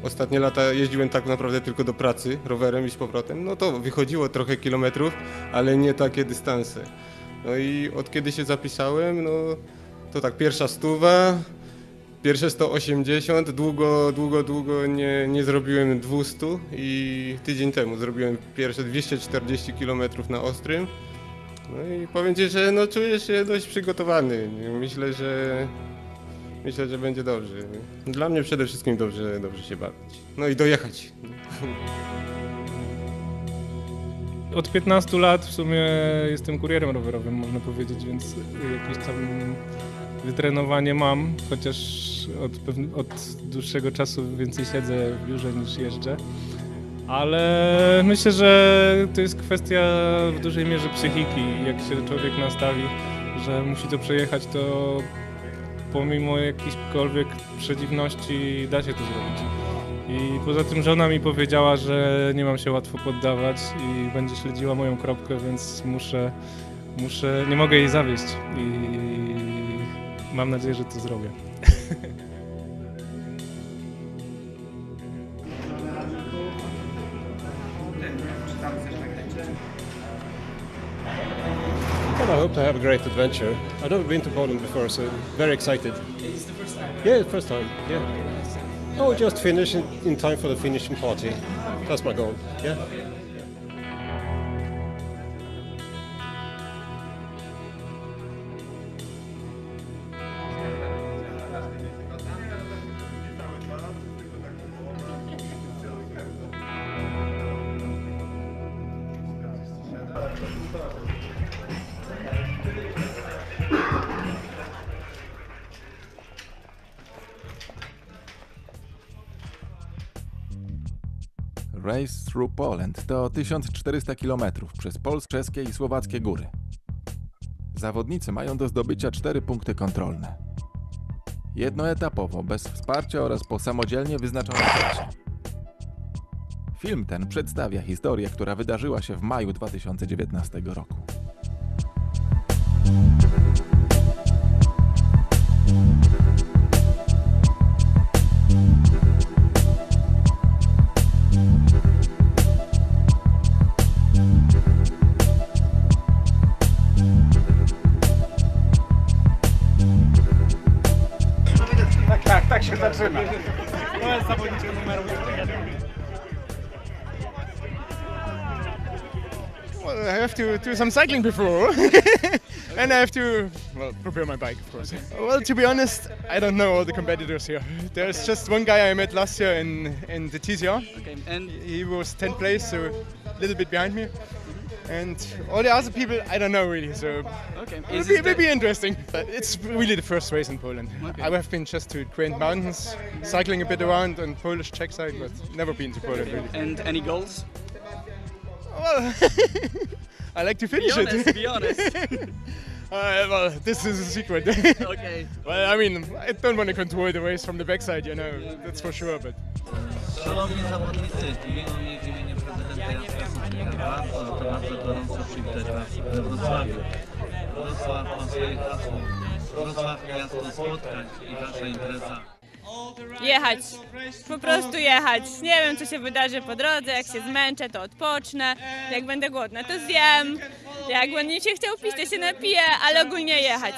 Ostatnie lata jeździłem tak naprawdę tylko do pracy, rowerem i z powrotem. No to wychodziło trochę kilometrów, ale nie takie dystanse. No i od kiedy się zapisałem, no to tak pierwsza 100, pierwsze 180, długo nie zrobiłem 200 i tydzień temu zrobiłem pierwsze 240 km na Ostrym. No i powiem Ci, że no czuję się dość przygotowany. Myślę, że będzie dobrze. Dla mnie przede wszystkim dobrze się bawić. No i dojechać. Od 15 lat w sumie jestem kurierem rowerowym, można powiedzieć, więc jakieś tam wytrenowanie mam, chociaż od dłuższego czasu więcej siedzę w biurze niż jeżdżę. Ale myślę, że to jest kwestia w dużej mierze psychiki. Jak się człowiek nastawi, że musi to przejechać, to pomimo jakichkolwiek przedziwności da się to zrobić. I poza tym żona mi powiedziała, że nie mam się łatwo poddawać i będzie śledziła moją kropkę, więc nie mogę jej zawieść i mam nadzieję, że to zrobię. Well, I hope to have a great adventure. I've never been to Poland before, so very excited. Is the first time? Yeah, first time, yeah. Oh, just finish in time for the finishing party. That's my goal, yeah. Race Through Poland to 1400 km przez polskie, czeskie i słowackie góry. Zawodnicy mają do zdobycia 4 punkty kontrolne. Jednoetapowo, bez wsparcia oraz po samodzielnie wyznaczonej trasie. Film ten przedstawia historię, która wydarzyła się w maju 2019 roku. Tak się zaczyna. To jest zawodniczka numeru 1. Well, I have to do some cycling before, and I have to, well, prepare my bike, of course. Well, to be honest, I don't know all the competitors here. There's just one guy I met last year in the TCR. Okay, and he was 10th place, so a little bit behind me. And all the other people, I don't know really, so okay. It will be interesting. But it's really the first race in Poland. Okay. I have been just to Grand Mountains, cycling a bit around on Polish Czech side, but never been to Poland really. And any goals? Well, I like to finish it. Be honest. Well, this is a secret. Okay. Well, I mean, I don't want to control the race from the backside, you know, that's for sure, but... Szanowni zawodnicy, w imieniu prezydenta Jacka Sędziaka, to bardzo gorąco przywitać Was we Wrocławiu. Wrocław ma swoje hasło. Wrocław miasto spotkań i Wasza impreza. Jechać, po prostu jechać. Nie wiem, co się wydarzy po drodze, jak się zmęczę, to odpocznę, jak będę głodna, to zjem, jak będę się chciał pić, to się napiję, ale ogólnie jechać.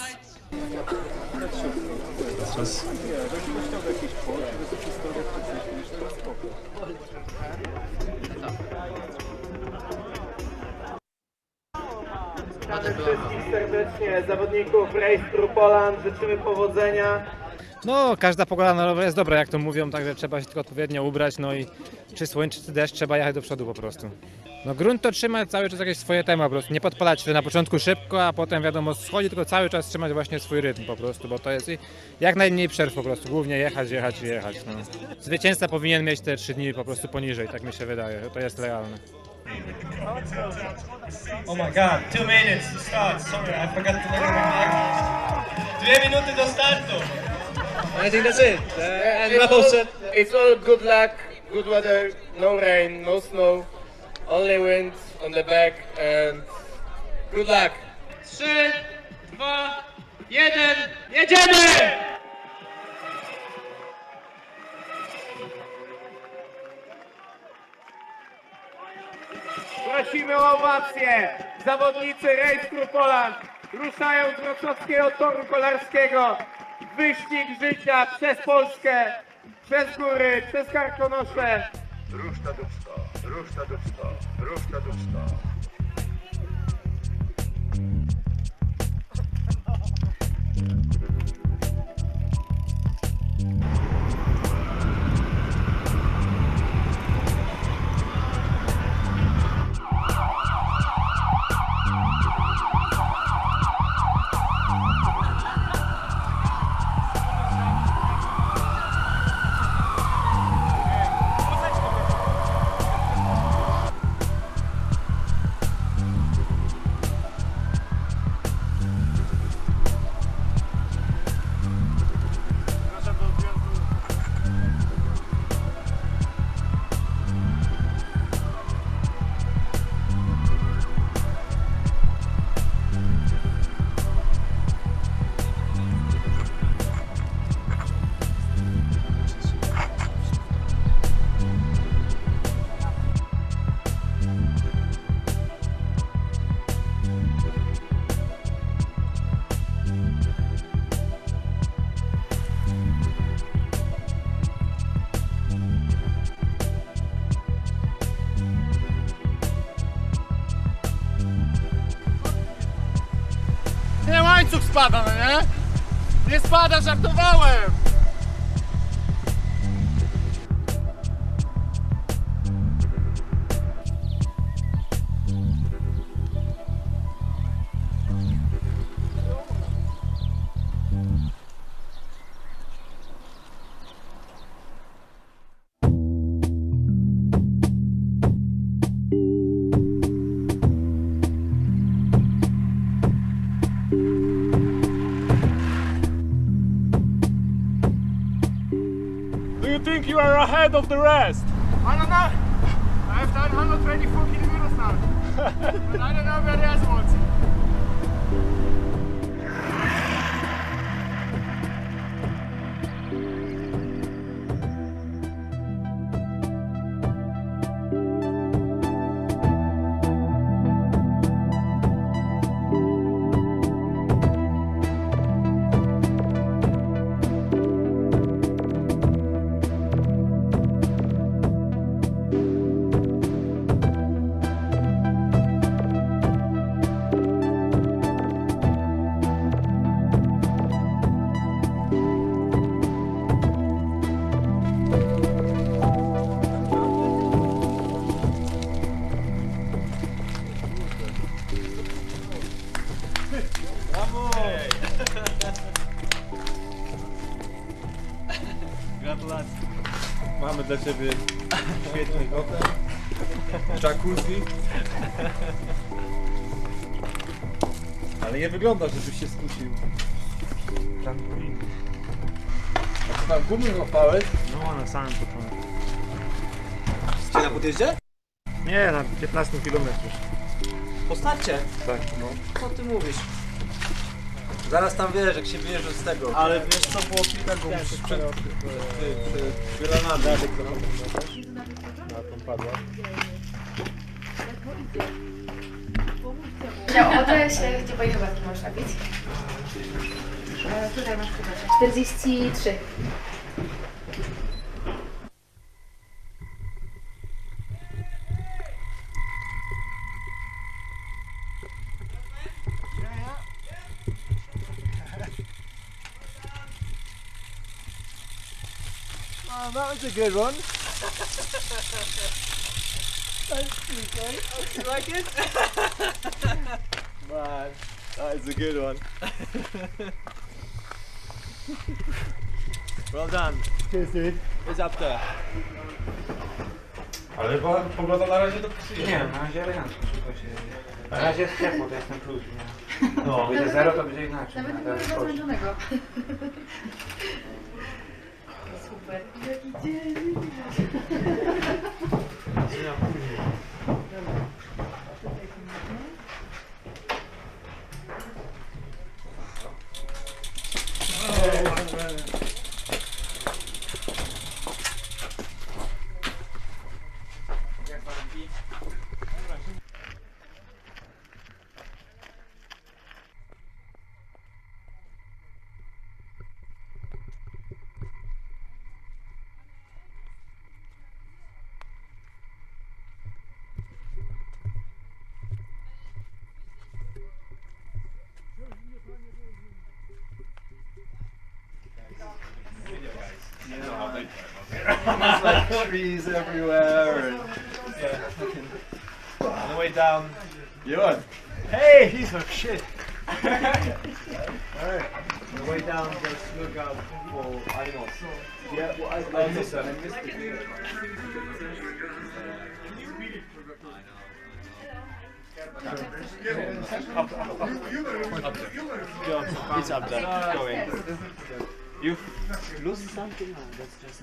Witamy wszystkich serdecznie zawodników Race Through Poland, życzymy powodzenia. No, każda pogoda na rowerze jest dobra, jak to mówią, także trzeba się tylko odpowiednio ubrać, no i czy słońce, czy deszcz, trzeba jechać do przodu po prostu. No grunt to trzyma cały czas jakieś swoje tempo po prostu, nie podpalać się na początku szybko, a potem wiadomo schodzi, tylko cały czas trzymać właśnie swój rytm po prostu, bo to jest jak najmniej przerw po prostu, głównie jechać, jechać i jechać. No. Zwycięzca powinien mieć te 3 dni po prostu poniżej, tak mi się wydaje, to jest realne. Oh my god, 2 minutes to start. Sorry, I forgot to let you 2 minuty do startu. I think that's it. And Rafał said it's all good luck, good weather, no rain, no snow, only wind on the back and good luck. 3, 2, 1, jedziemy! Prosimy o owację! Zawodnicy Race Through Poland ruszają z wrocławskiego toru kolarskiego. Wyścig życia przez Polskę, przez góry, przez Karkonosze. Rusz na dupsko, rusz na dupsko, rusz na dupsko. Nie, łańcuch spada, no nie? Nie spada, żartowałem! Do you think you are ahead of the rest? I don't know. I've done 124 kilometers now. But I don't know where the rest was. Gratulacje. Mamy dla Ciebie świetny hotel, jacuzzi. Ale nie wygląda, żebyś się skusił. Trampolin. A co tam, gumy łapałeś? No, na samym początku. Jesteście na podjeździe? Nie, na 15 km. Po starcie? Tak, no. Co ty mówisz? Zaraz tam wiesz, jak się wyjeżdża z tego. Ale wiesz co, było kilka gum przed wylanami. Na tą padła. No, oto się, gdzie moje chybatki możesz napić. Tutaj masz chyba 43. Oh, that was a good one. Thanks, Pico. You like it? Man, that is a good one. Well done. Cheers, dude. It's up there. Ale pogoda na razie dopisuje. Nie, na razie elegancko, szybko się... Na razie jest ciepło, to jest ten plus, nie? No. Będzie zero, to będzie inaczej. Nawet nie było zmęczonego. Super. Jaki dzień. There's like trees everywhere and yeah, on the way down. Björn! Hey, he's a shit! Alright, on the way down just look out for animals. Yeah, well, I missed that. I missed it. Up there. It's up there. Going. You lose something? No, that's just.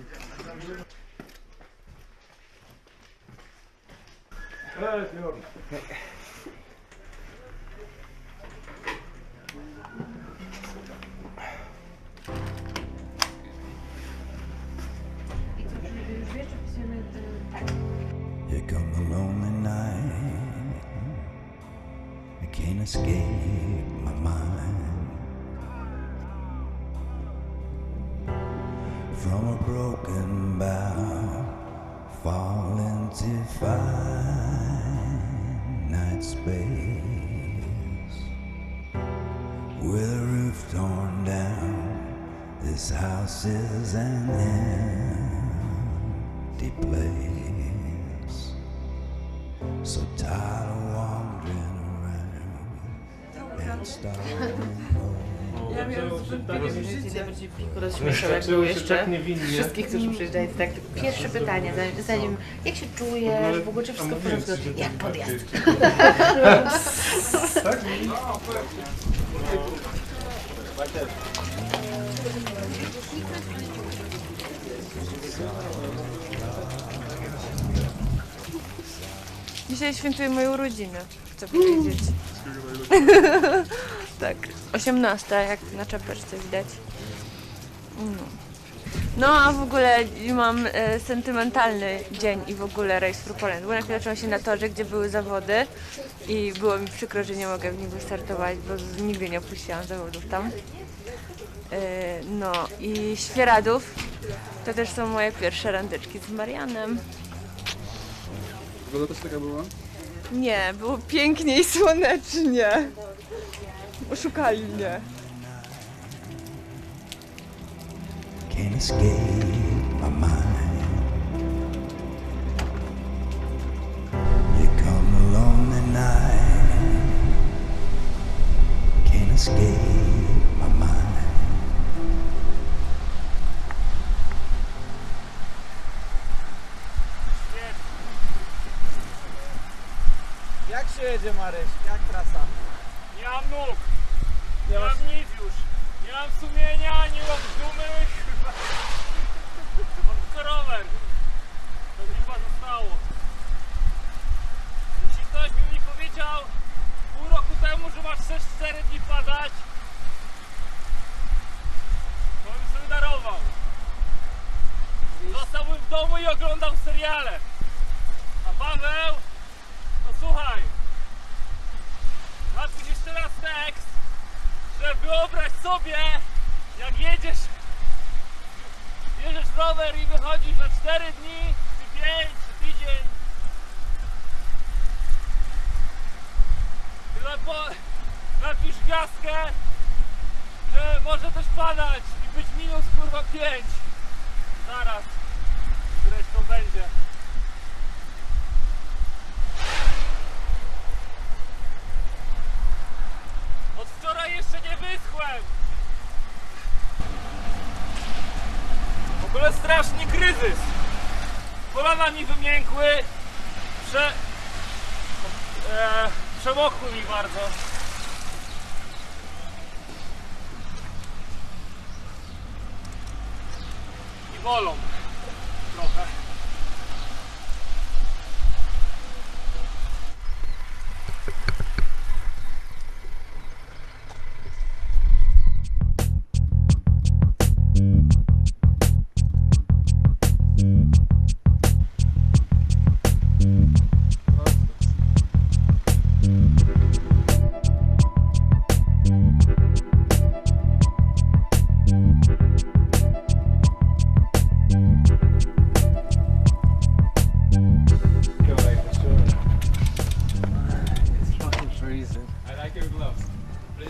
Here come the lonely night. I can't escape my mind. From a broken bough, fall into finite space. With a roof torn down, this house is an empty place. So tired of wandering around and starting Ja miałam zupełnie życie, bardziej Pico rozśmieszał, jak był jeszcze wszystkich, którzy przyjeżdżali. Tak, tylko pierwsze pytanie, zanim jak się czujesz, w ogóle czy wszystko w porządku, jak podjazd? Tak? Dzisiaj świętuję moje urodziny, chcę powiedzieć. Tak, 18, jak na czapeczce widać. No a w ogóle mam sentymentalny dzień i w ogóle Race Through Poland. Bo najpierw zacząłem się na torze, gdzie były zawody i było mi przykro, że nie mogę w nich wystartować, bo nigdy nie opuściłam zawodów tam. No i Świeradów to też są moje pierwsze randeczki z Marianem. Pogoda też taka była? Nie, było pięknie i słonecznie. Oszukali mnie. Can't escape my mind. Here come the lonely night. Can't escape my mind. Jak się jedzie, Maryś? Jak trasa? Nie mam nóg, nie mam nic już, nie mam sumienia, nie mam dumy, mam tylko rower, to mi chyba zostało. Jeśli ktoś by mi powiedział pół roku temu, że masz 4 dni padać, to bym sobie darował. Zostałbym w domu i oglądał seriale. A Paweł, no słuchaj, napisz jeszcze raz tekst, że wyobraź sobie, jak bierzesz rower i wychodzisz na 4 dni, czy 5, czy tydzień. Napisz gwiazdkę, że może też padać i być minus kurwa 5. Zaraz. to będzie. Od wczoraj jeszcze nie wyschłem. W ogóle straszny kryzys. Kolana mi wymiękły. Przemokły mi bardzo. I bolą trochę.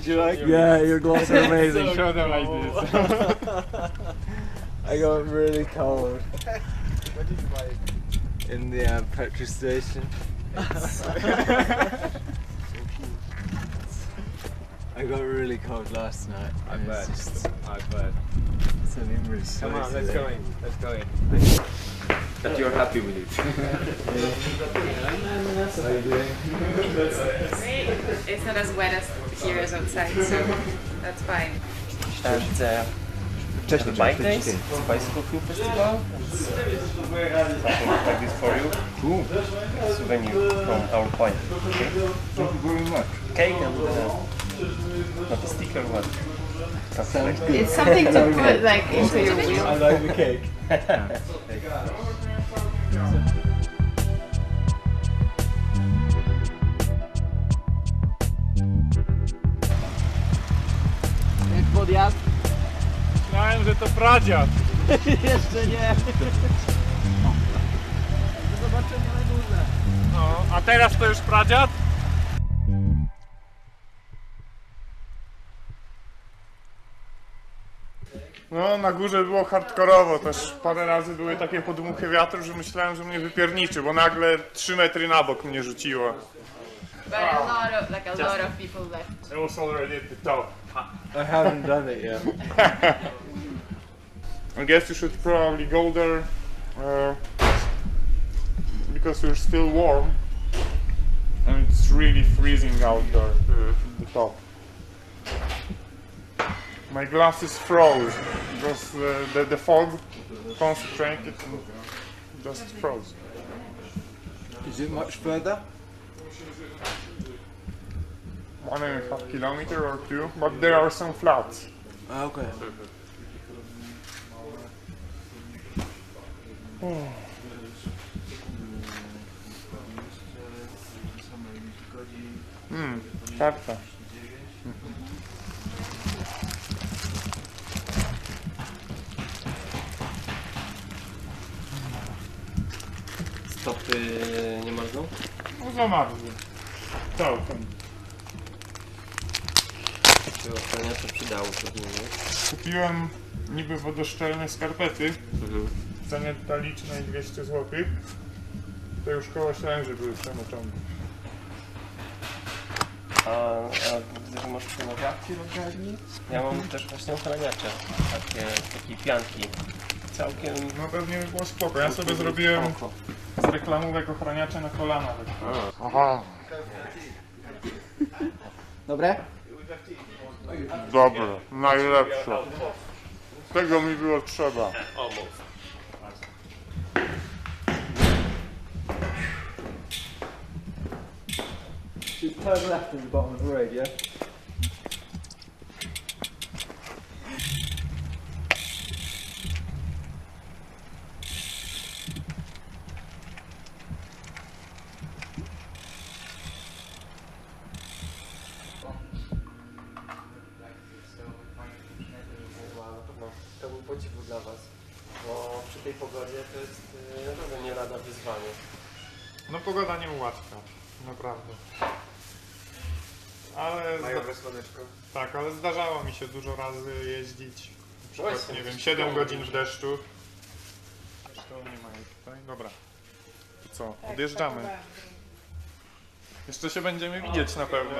Do you like? Yeah, your gloves are amazing. So Show them like cool. this. I got really cold Where did you buy it? in the petrol station. I got really cold last night. I bet. I bet. It's an English. Come on, let's go in. Let's go in. That you're happy with it. How are you doing? It's not as wet as here as outside, so that's fine. And the bike days, it's bicycle crew festival. It's something like this for you. Cool. Souvenir from our point. Okay? Thank you very much. Cake and not a sticker, but something like that. It's something to put like into your wheel. I like the cake. Podjazd? Myślałem, że to pradziad. Jeszcze nie. Do zobaczenia na górze. No, a teraz to już pradziad? No, na górze było hardkorowo, też parę razy były takie podmuchy wiatru, że myślałem, że mnie wypierniczy, bo nagle 3 metry na bok mnie rzuciło. But a lot of people left. It was already at the top. I haven't done it yet. I guess you should probably go there because you're still warm and it's really freezing out there at the top. My glasses froze because the fog concentrated and just froze. Is it much further? 1.5 kilometers or 2, but there are some flats. Okay. Tarcza. Stopy nie marzną? No zamarzły. Całkiem. Się ochraniacza przydało pewnie, nie? Kupiłem niby wodoszczelne skarpety w cenie detalicznej 200 zł. To już koło ślęży były przemoczone. A widzę, że masz przemawki lokalni? Ja mam też właśnie ochraniacze, takie pianki. Całkiem... No pewnie by było spoko. Ja sobie zrobiłem z reklamówek ochraniacze na kolana. Aha. Dobre? Dobre, najlepsze. Tego mi było trzeba. Just turn left at the bottom of the road, yeah? To był podziwu dla was, bo przy tej pogodzie to jest naprawdę nie lada wyzwanie. No pogoda nie ułatwia, naprawdę. Ale Majowe słoneczko. tak, ale zdarzało mi się dużo razy jeździć. Na przykład, Właśnie, nie wiem, coś 7 ciekawe. godzin w deszczu. To nie ma jej tutaj. Dobra. To co? Odjeżdżamy. Jeszcze się będziemy widzieć na pewno.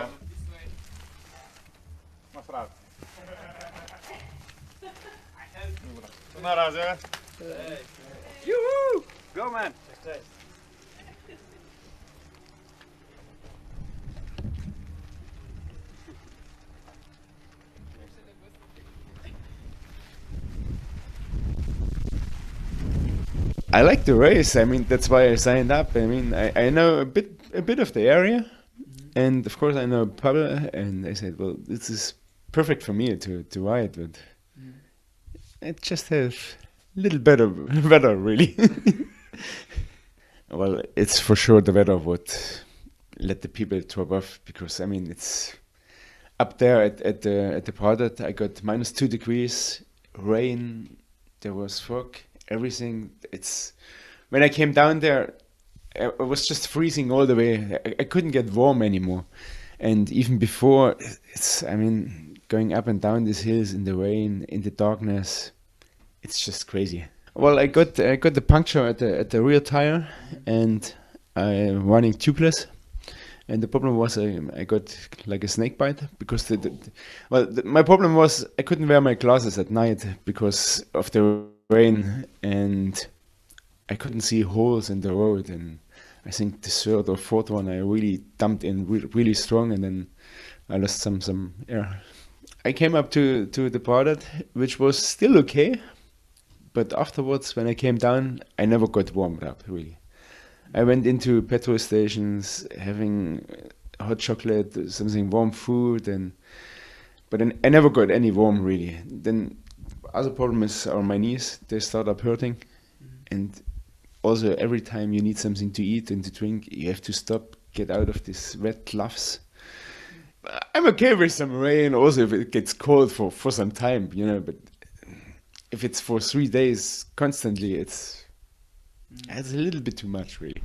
Masz rację. Dobra. To na razie. Juhu! Go man! I like the race. I mean, that's why I signed up. I mean, I know a bit of the area, and of course I know Pablo. And I said, well, this is perfect for me to ride, but it just has a little better weather, really. Well, it's for sure the weather would let the people drop off, because I mean it's up there at the product. I got -2 degrees, rain. There was fog. Everything. It's when I came down there, I was just freezing all the way. I couldn't get warm anymore, and even before, I mean, going up and down these hills in the rain, in the darkness, it's just crazy. Well, I got the puncture at the rear tire, and I'm running tubeless. And the problem was I got like a snake bite, because my problem was I couldn't wear my glasses at night because of the rain, and I couldn't see holes in the road. And I think the third or fourth one I really dumped in really strong, and then I lost some air. I came up to the product, which was still okay, but afterwards when I came down, I never got warmed up really. I went into petrol stations having hot chocolate, something warm food, but I never got any warm really. Then other problem is on my knees, they start up hurting, and also every time you need something to eat and to drink, you have to stop, get out of these wet gloves. I'm okay with some rain, also if it gets cold for some time, you know, but if it's for 3 days constantly, it's a little bit too much, really.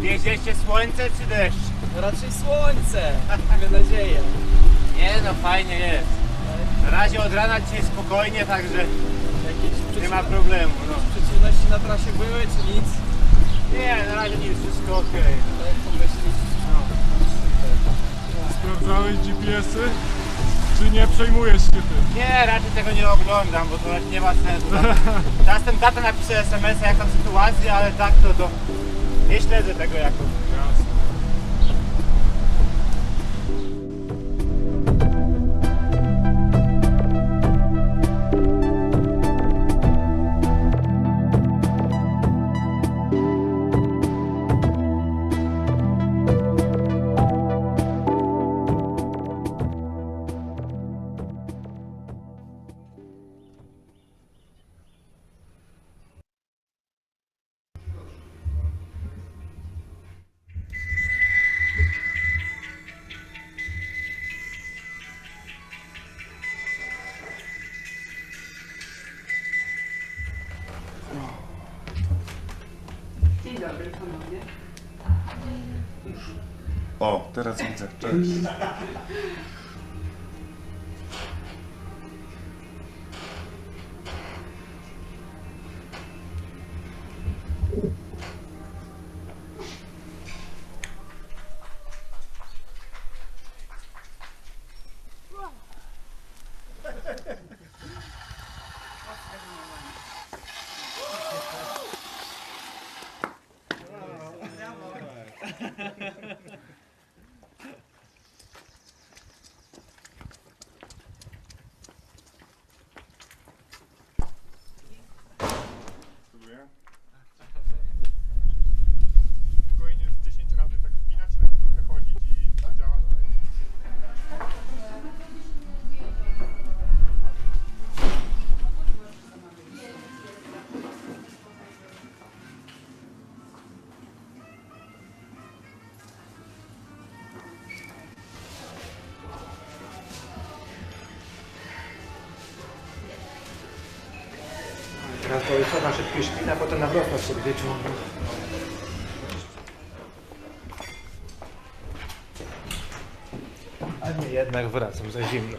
Wieźliście słońce czy deszcz? Raczej słońce, mamy nadzieję. Nie no, fajnie jest. Na razie od rana dzisiaj spokojnie, także nie ma problemu. No. Przeciwności na trasie były, czy nic? Nie, na razie nic, wszystko okej. Tak pomyślisz. Sprawdzałeś GPS-y? Czy nie przejmujesz się tym? Nie, raczej tego nie oglądam, bo to raczej nie ma sensu. Czasem tata napisze SMS-a, jak tam sytuacja, ale tak to nie śledzę tego jakoś. Jasne. Dzień dobry ponownie. O, teraz widzę. Cześć. Spokojnie z 10 razy tak wpinać, trochę chodzić i to działa. to jest na szybki szpin, a potem na wrotność sobie wyciągnął. A nie, jednak wracam, za zimno.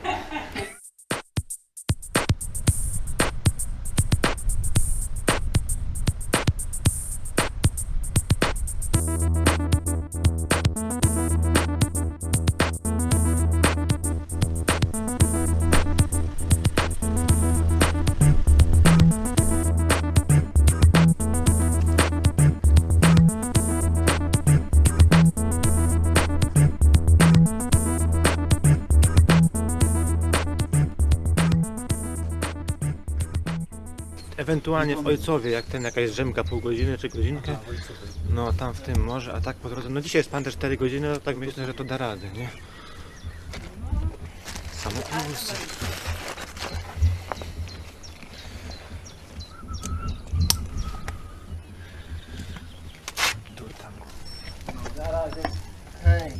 Ewentualnie w Ojcowie, jak ten jakaś drzemka pół godziny czy godzinkę, no tam w tym może, a tak po drodze, no dzisiaj jest pan te 4 godziny, no tak myślę, że to da radę, nie? Samopływcy. Tu tam. Da radę. Hej.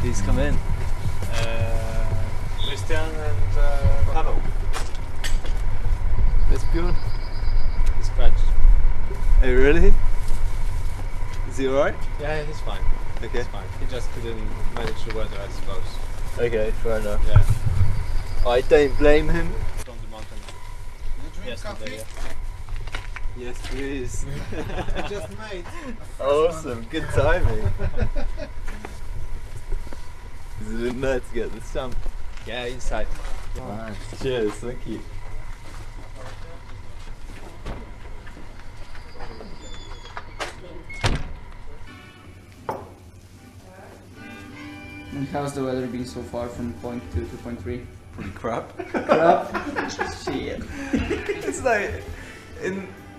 Please come in. Krystian and Paweł. That's Björn. He scratched. Hey, really? Is he alright? Yeah, he's fine. Okay. He's fine. He just couldn't manage the weather, I suppose. Okay, fair enough. Yeah. I don't blame him. From the mountain. Yesterday. Yes, please. Just made. Awesome, good timing. Is it in there to get the stamp? Yeah, inside. Nice. Cheers, thank you. And how's the weather been so far from point 2 to point 3? Pretty crap. Crap? Shit. It's like,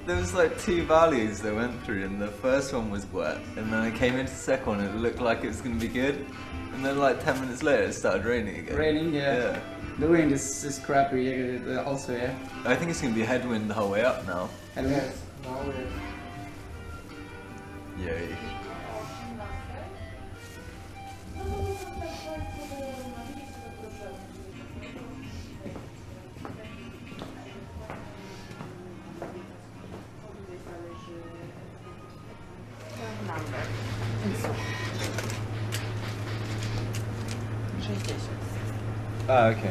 there was like 2 valleys they went through, and the first one was wet, and then I came into the second one and it looked like it was going to be good, and then like 10 minutes later it started raining again. Raining, yeah. The wind is crappy also, yeah. I think it's going to be headwind the whole way up now. Headwind? Yay. Ah, okay.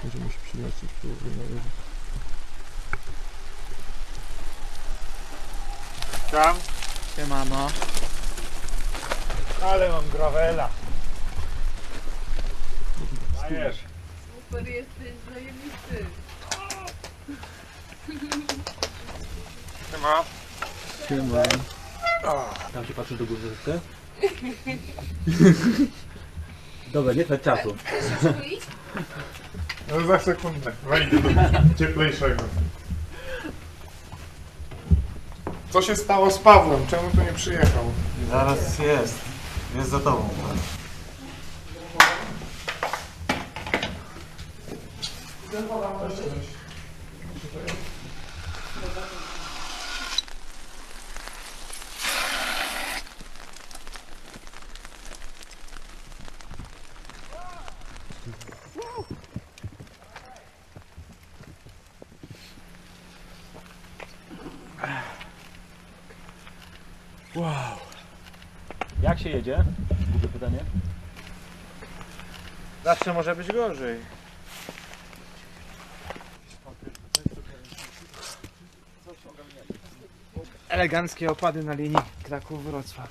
Będziemy się przyjaźnić w połowie na razie. Tam? Siemano. Ale mam gravela. Dajesz. Super jesteś, zajebisty. Siema. Siema. Tam się patrzę do góry troszeczkę. Dobra, nie trać czasu. No za sekundę, wejdę do cieplejszego. Co się stało z Pawłem? Czemu tu nie przyjechał? Zaraz jest. Jest za tobą. Wow. Jak się jedzie? Drugie pytanie. Zawsze może być gorzej. Eleganckie opady na linii Kraków-Wrocław.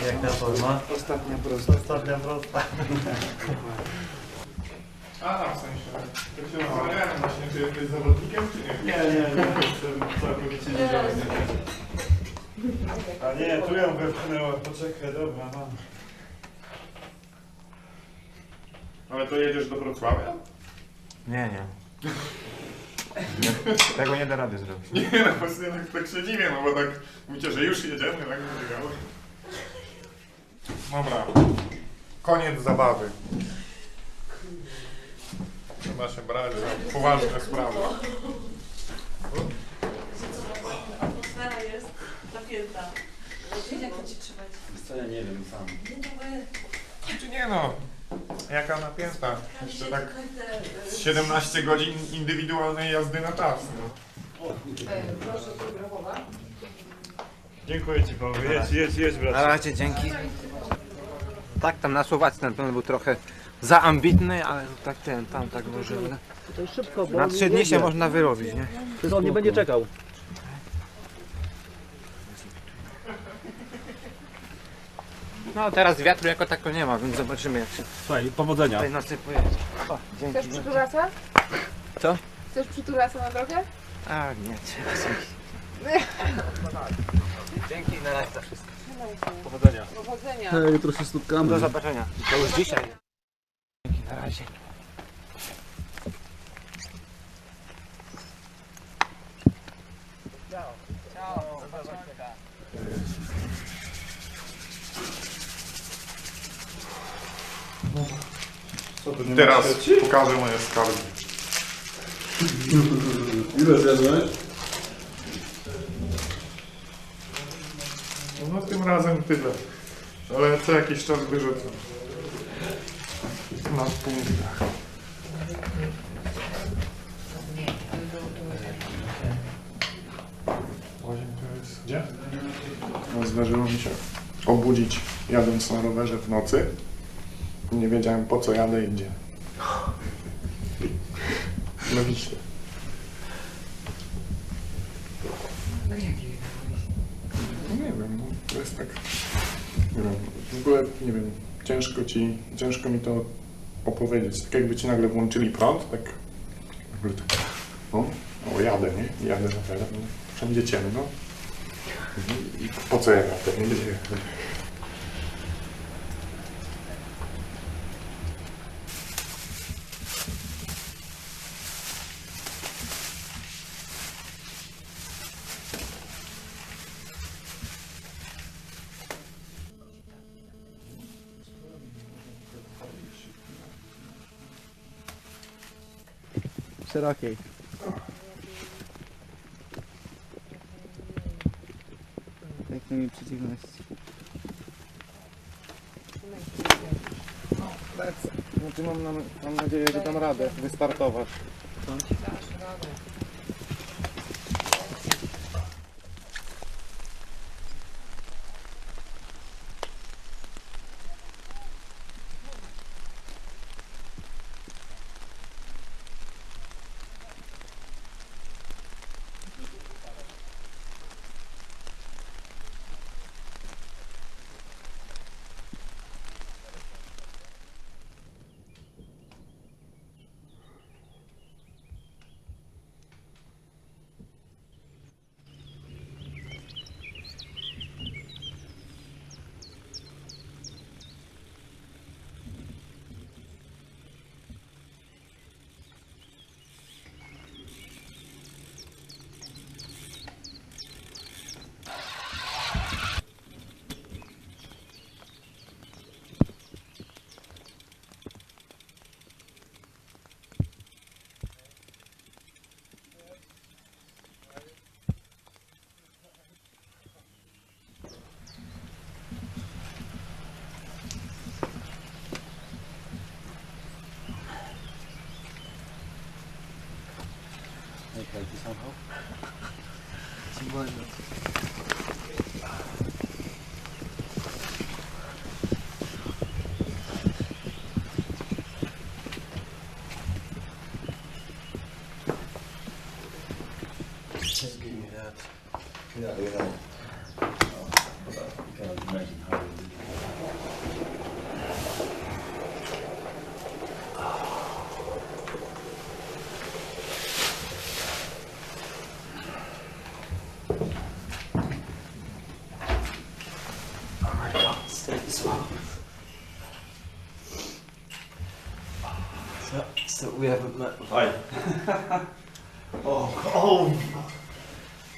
Jak ta forma? Ostatnia prosta. Ostatnia prosta. A, w sensie. Tak się zastanawiałem właśnie, czy jesteś zawodnikiem, czy nie? Nie, jestem całkowicie niezależny. A nie, tu ją wypchnęła, poczekaj, dobra, mam. Ale to jedziesz do Wrocławia? Nie. Tego nie da rady zrobić. Nie, no właśnie tak się dziwię, no bo tak mówicie, że już jedziemy, tak wyglądało. Dobra, koniec zabawy. Trzeba się brać za poważne sprawy. Atmosfera jest napięta. Wiesz, jak to ci trzymać? Co ja nie wiem sam. Czy nie no, jaka napięta. Jeszcze tak 17 godzin indywidualnej jazdy na czas. No. Proszę, fotografować. Dziękuję Ci, Paweł. Jedź, bracie. Na razie, dzięki. Tak, tam na Słowacji ten plan był trochę za ambitny, ale tak tam tak może. To szybko, bo Na 3 dni się można wyrobić, nie? on nie będzie czekał. No teraz wiatru jako tako nie ma, więc zobaczymy jak się Słuchaj, powodzenia. tutaj nasypuje. O, Chcesz dzięki. przytulasa? Co? Chcesz przytulasa na drogę? A nie, dzięki, na razie za wszystko. Powodzenia. Powodzenia. Jutro się spotkamy. Do zobaczenia. To już dzisiaj. Dzięki, na razie. Teraz pokażę moje skarby. Ile zjadłeś? No tym razem tyle. Ale co jakiś czas wyrzucam. Na punktach. Łazienka jest gdzie? No, zdarzyło mi się obudzić jadąc na rowerze w nocy. Nie wiedziałem po co jadę i gdzie. No Wiśle. No nie wiem, no, to jest tak... Nie wiem, w ogóle nie wiem, ciężko mi to opowiedzieć. Tak jakby ci nagle włączyli prąd, tak... Nagle tak o jadę, nie? Jadę na teren, no, wszędzie ciemno. I po co ja jadę, nie? Gdzie jadę? Szerokiej. Piękne mi przeciwności. Lecę. Znaczy mam nadzieję, że dam radę wystartować. So we haven't met before. Hi. Oh!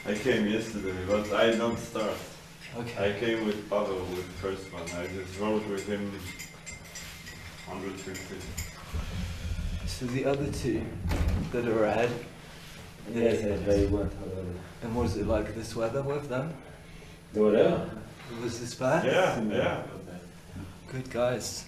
I came yesterday, but I don't start. Okay. I came with Paweł with the first one. I just rode with him 150. So the other two that are ahead. Yes, they went. And was it like this weather with them? The weather? Was this bad? Yeah, yeah. Good guys.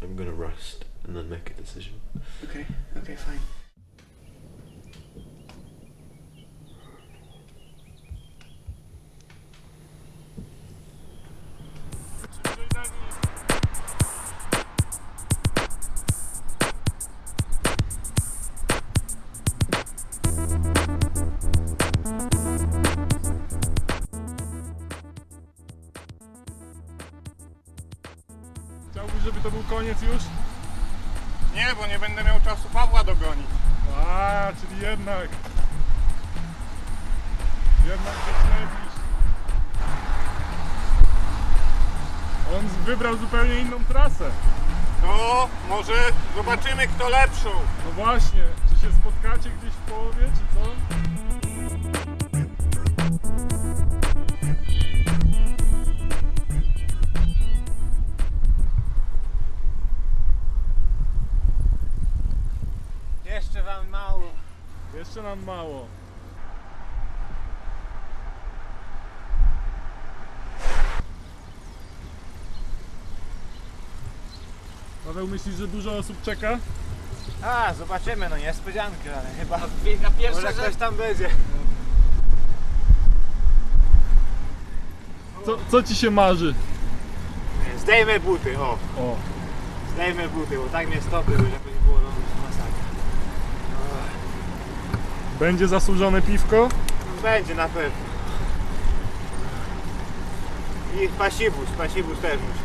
I'm gonna rest and then make a decision. Okay, okay, fine. Chciałbyś, żeby to był koniec już? Nie, bo nie będę miał czasu Pawła dogonić. A, czyli jednak go śledzisz. On wybrał zupełnie inną trasę. To może zobaczymy, kto lepszą. No właśnie, czy się spotkacie gdzieś w połowie, czy co? Jeszcze wam mało. Jeszcze nam mało. Paweł, myślisz, że dużo osób czeka? A, zobaczymy, no niespodziankę, ale chyba Może ktoś tam będzie. Co ci się marzy? Zdejmę buty, o. Zdejmę buty, bo tak mnie stopy, żeby jakoś było masakra. Będzie zasłużone piwko? Będzie na pewno. I pasibus też musi.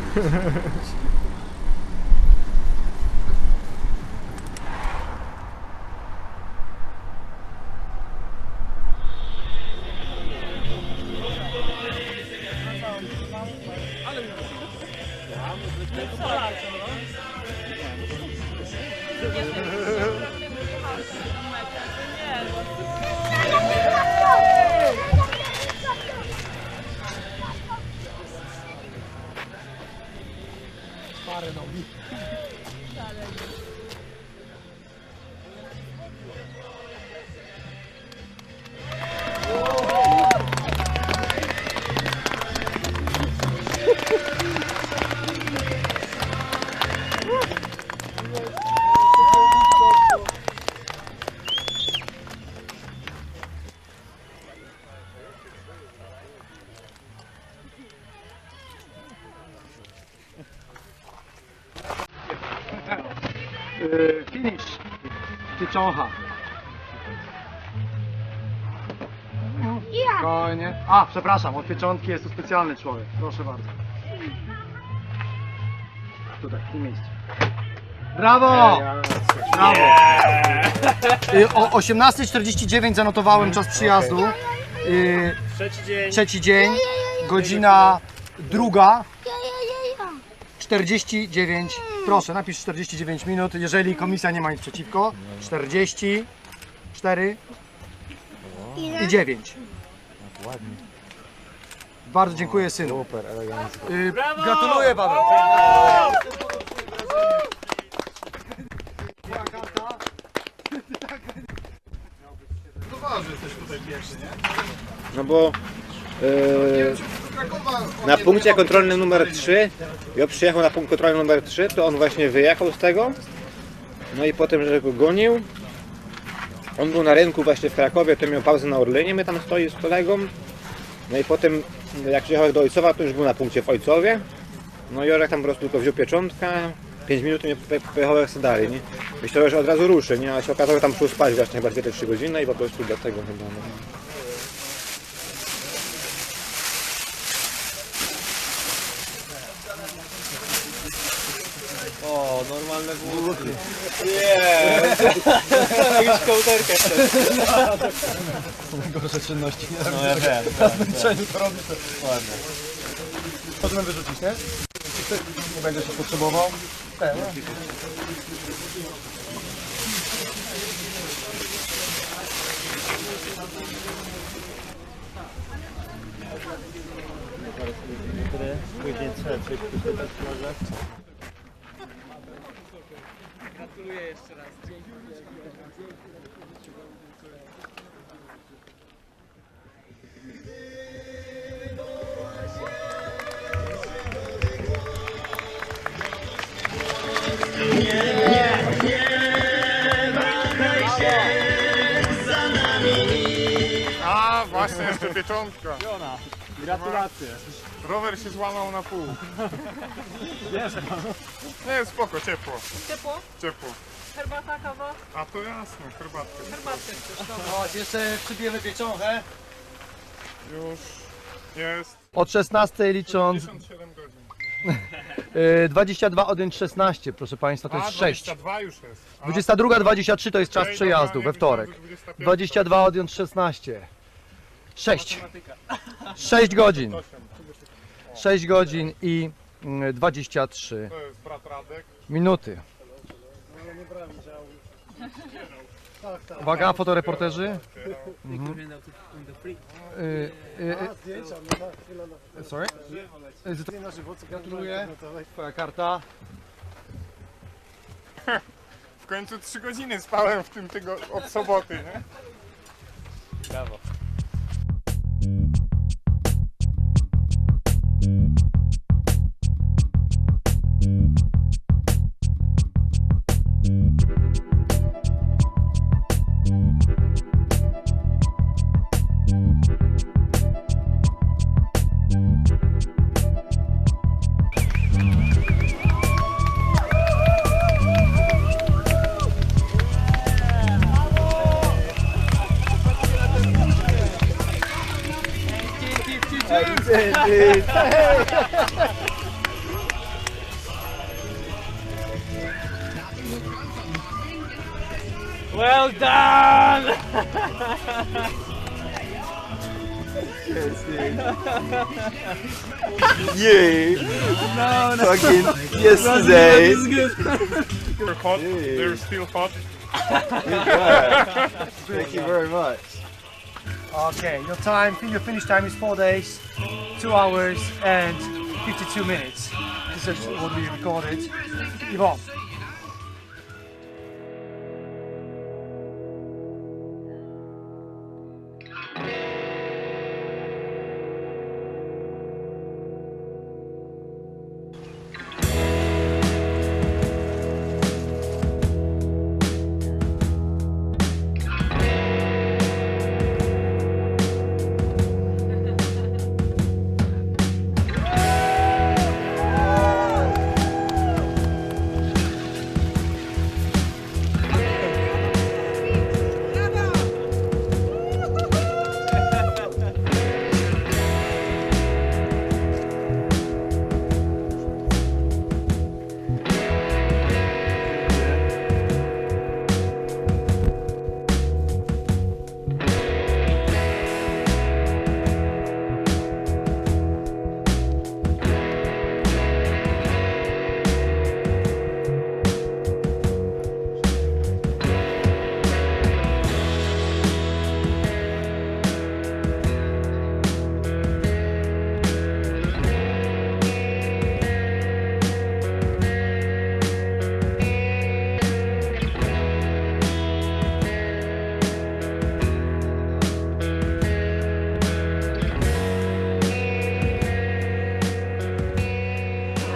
Parę nogi. Finish. Pieczonka. Spokojnie. A, przepraszam, od pieczątki jest tu specjalny człowiek. Proszę bardzo. Tutaj, w tym miejscu. Brawo! Brawo! O 18:49 zanotowałem czas przyjazdu. Trzeci dzień. Godzina 2:49. Proszę, napisz 49 minut, jeżeli komisja nie ma nic przeciwko. 44 i 9. Ładnie. Bardzo dziękuję, synu. Super, elegancko. Gratuluję, Paweł. No bo na punkcie kontrolnym numer 3, ja przyjechał na punkt kontrolny numer 3, to on właśnie wyjechał z tego. No i potem, że go gonił. On był na rynku właśnie w Krakowie, to miał pauzę na Orlenie, my tam stoi z kolegą. No i potem jak przyjechał do Ojcowa, to już był na punkcie w Ojcowie. No i Jorek tam po prostu tylko wziął pieczątkę, 5 minut i mnie pojechał jak dalej, nie? Myślałem, że od razu ruszy, nie? A się okazało, że tam przyszło spać właśnie chyba 2-3 godziny i po prostu dlatego chyba. No. O, normalne włosy. Nie. Jakąś kołderkę chcesz. Gorsze czynności. No ja wiem. Na zmęczeniu to robisz. Ładnie. Możemy wyrzucić, nie? Nie będzie się potrzebował. Później trzeba coś poczytać może. Gratuluję jeszcze raz. Dzięki. A, właśnie jeszcze pieczątka. Jona, gratulacje. Rower się złamał na pół. Jest Nie, spoko, ciepło. Ciepło? Ciepło. Herbata, kawa? A to jasne, herbatkę. Herbatkę chcesz, dobra. Chodź, jeszcze przybijemy pieczonkę. Już jest. Od 16 licząc. 57 godzin. 22 odjąć 16, proszę Państwa, to jest 6. 22 już jest. 22, 23 to jest czas przejazdu we wtorek. 22 odjąć 16. 6. 6 godzin. 6 godzin i 23 To jest brat Radek. minuty. Uwaga, fotoreporterzy. Sorry? Na żywo, co gratuluję. Twoja karta. W końcu 3 godziny spałem w tym od soboty, nie? Brawo. Well done! You No, no. fucking yesterday. They're hot. They're still hot. Thank you very much. Okay, your finish time is 4 days, 2 hours and 52 minutes. This is what we recorded. Yvonne.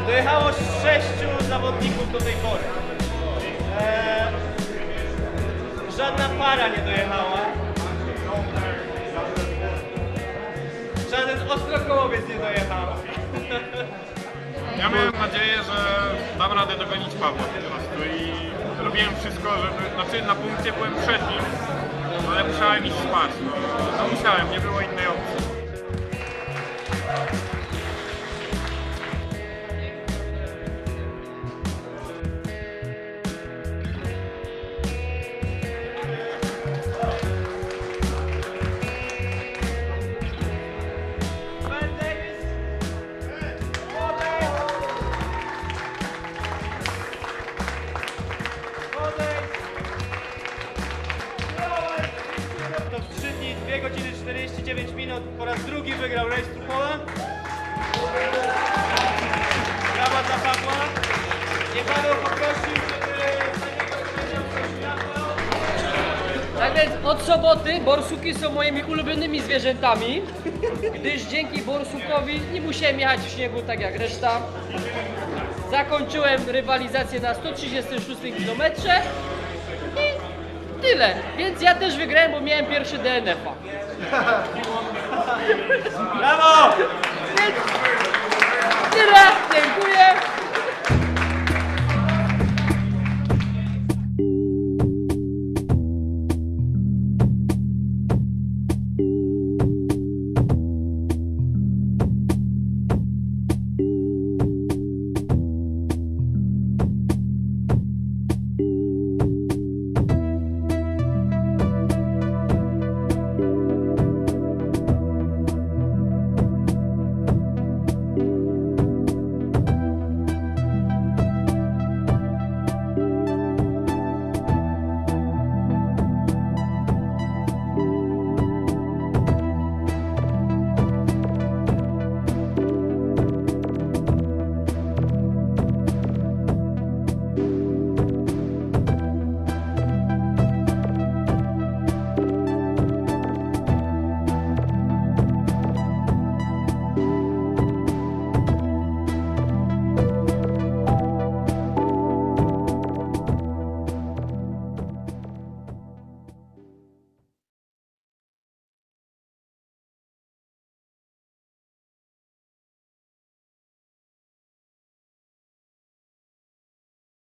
Dojechało 6 zawodników do tej pory. Żadna para nie dojechała. Żaden ostrokołowiec nie dojechał. Ja miałem nadzieję, że dam radę dogonić Pawła po prostu i robiłem wszystko, żeby... Znaczy na punkcie byłem przed nim, ale musiałem iść spać. No musiałem, nie było innej opcji. 9 minut po raz drugi wygrał Race to Poland. Brawa dla Pawła. I Paweł poprosił, żeby Tak więc od soboty borsuki są moimi ulubionymi zwierzętami, gdyż dzięki borsukowi nie musiałem jechać w śniegu tak jak reszta. Zakończyłem rywalizację na 136 km i tyle. Więc ja też wygrałem, bo miałem pierwszy DNF-a. Brawo! Tyle, dziękuję.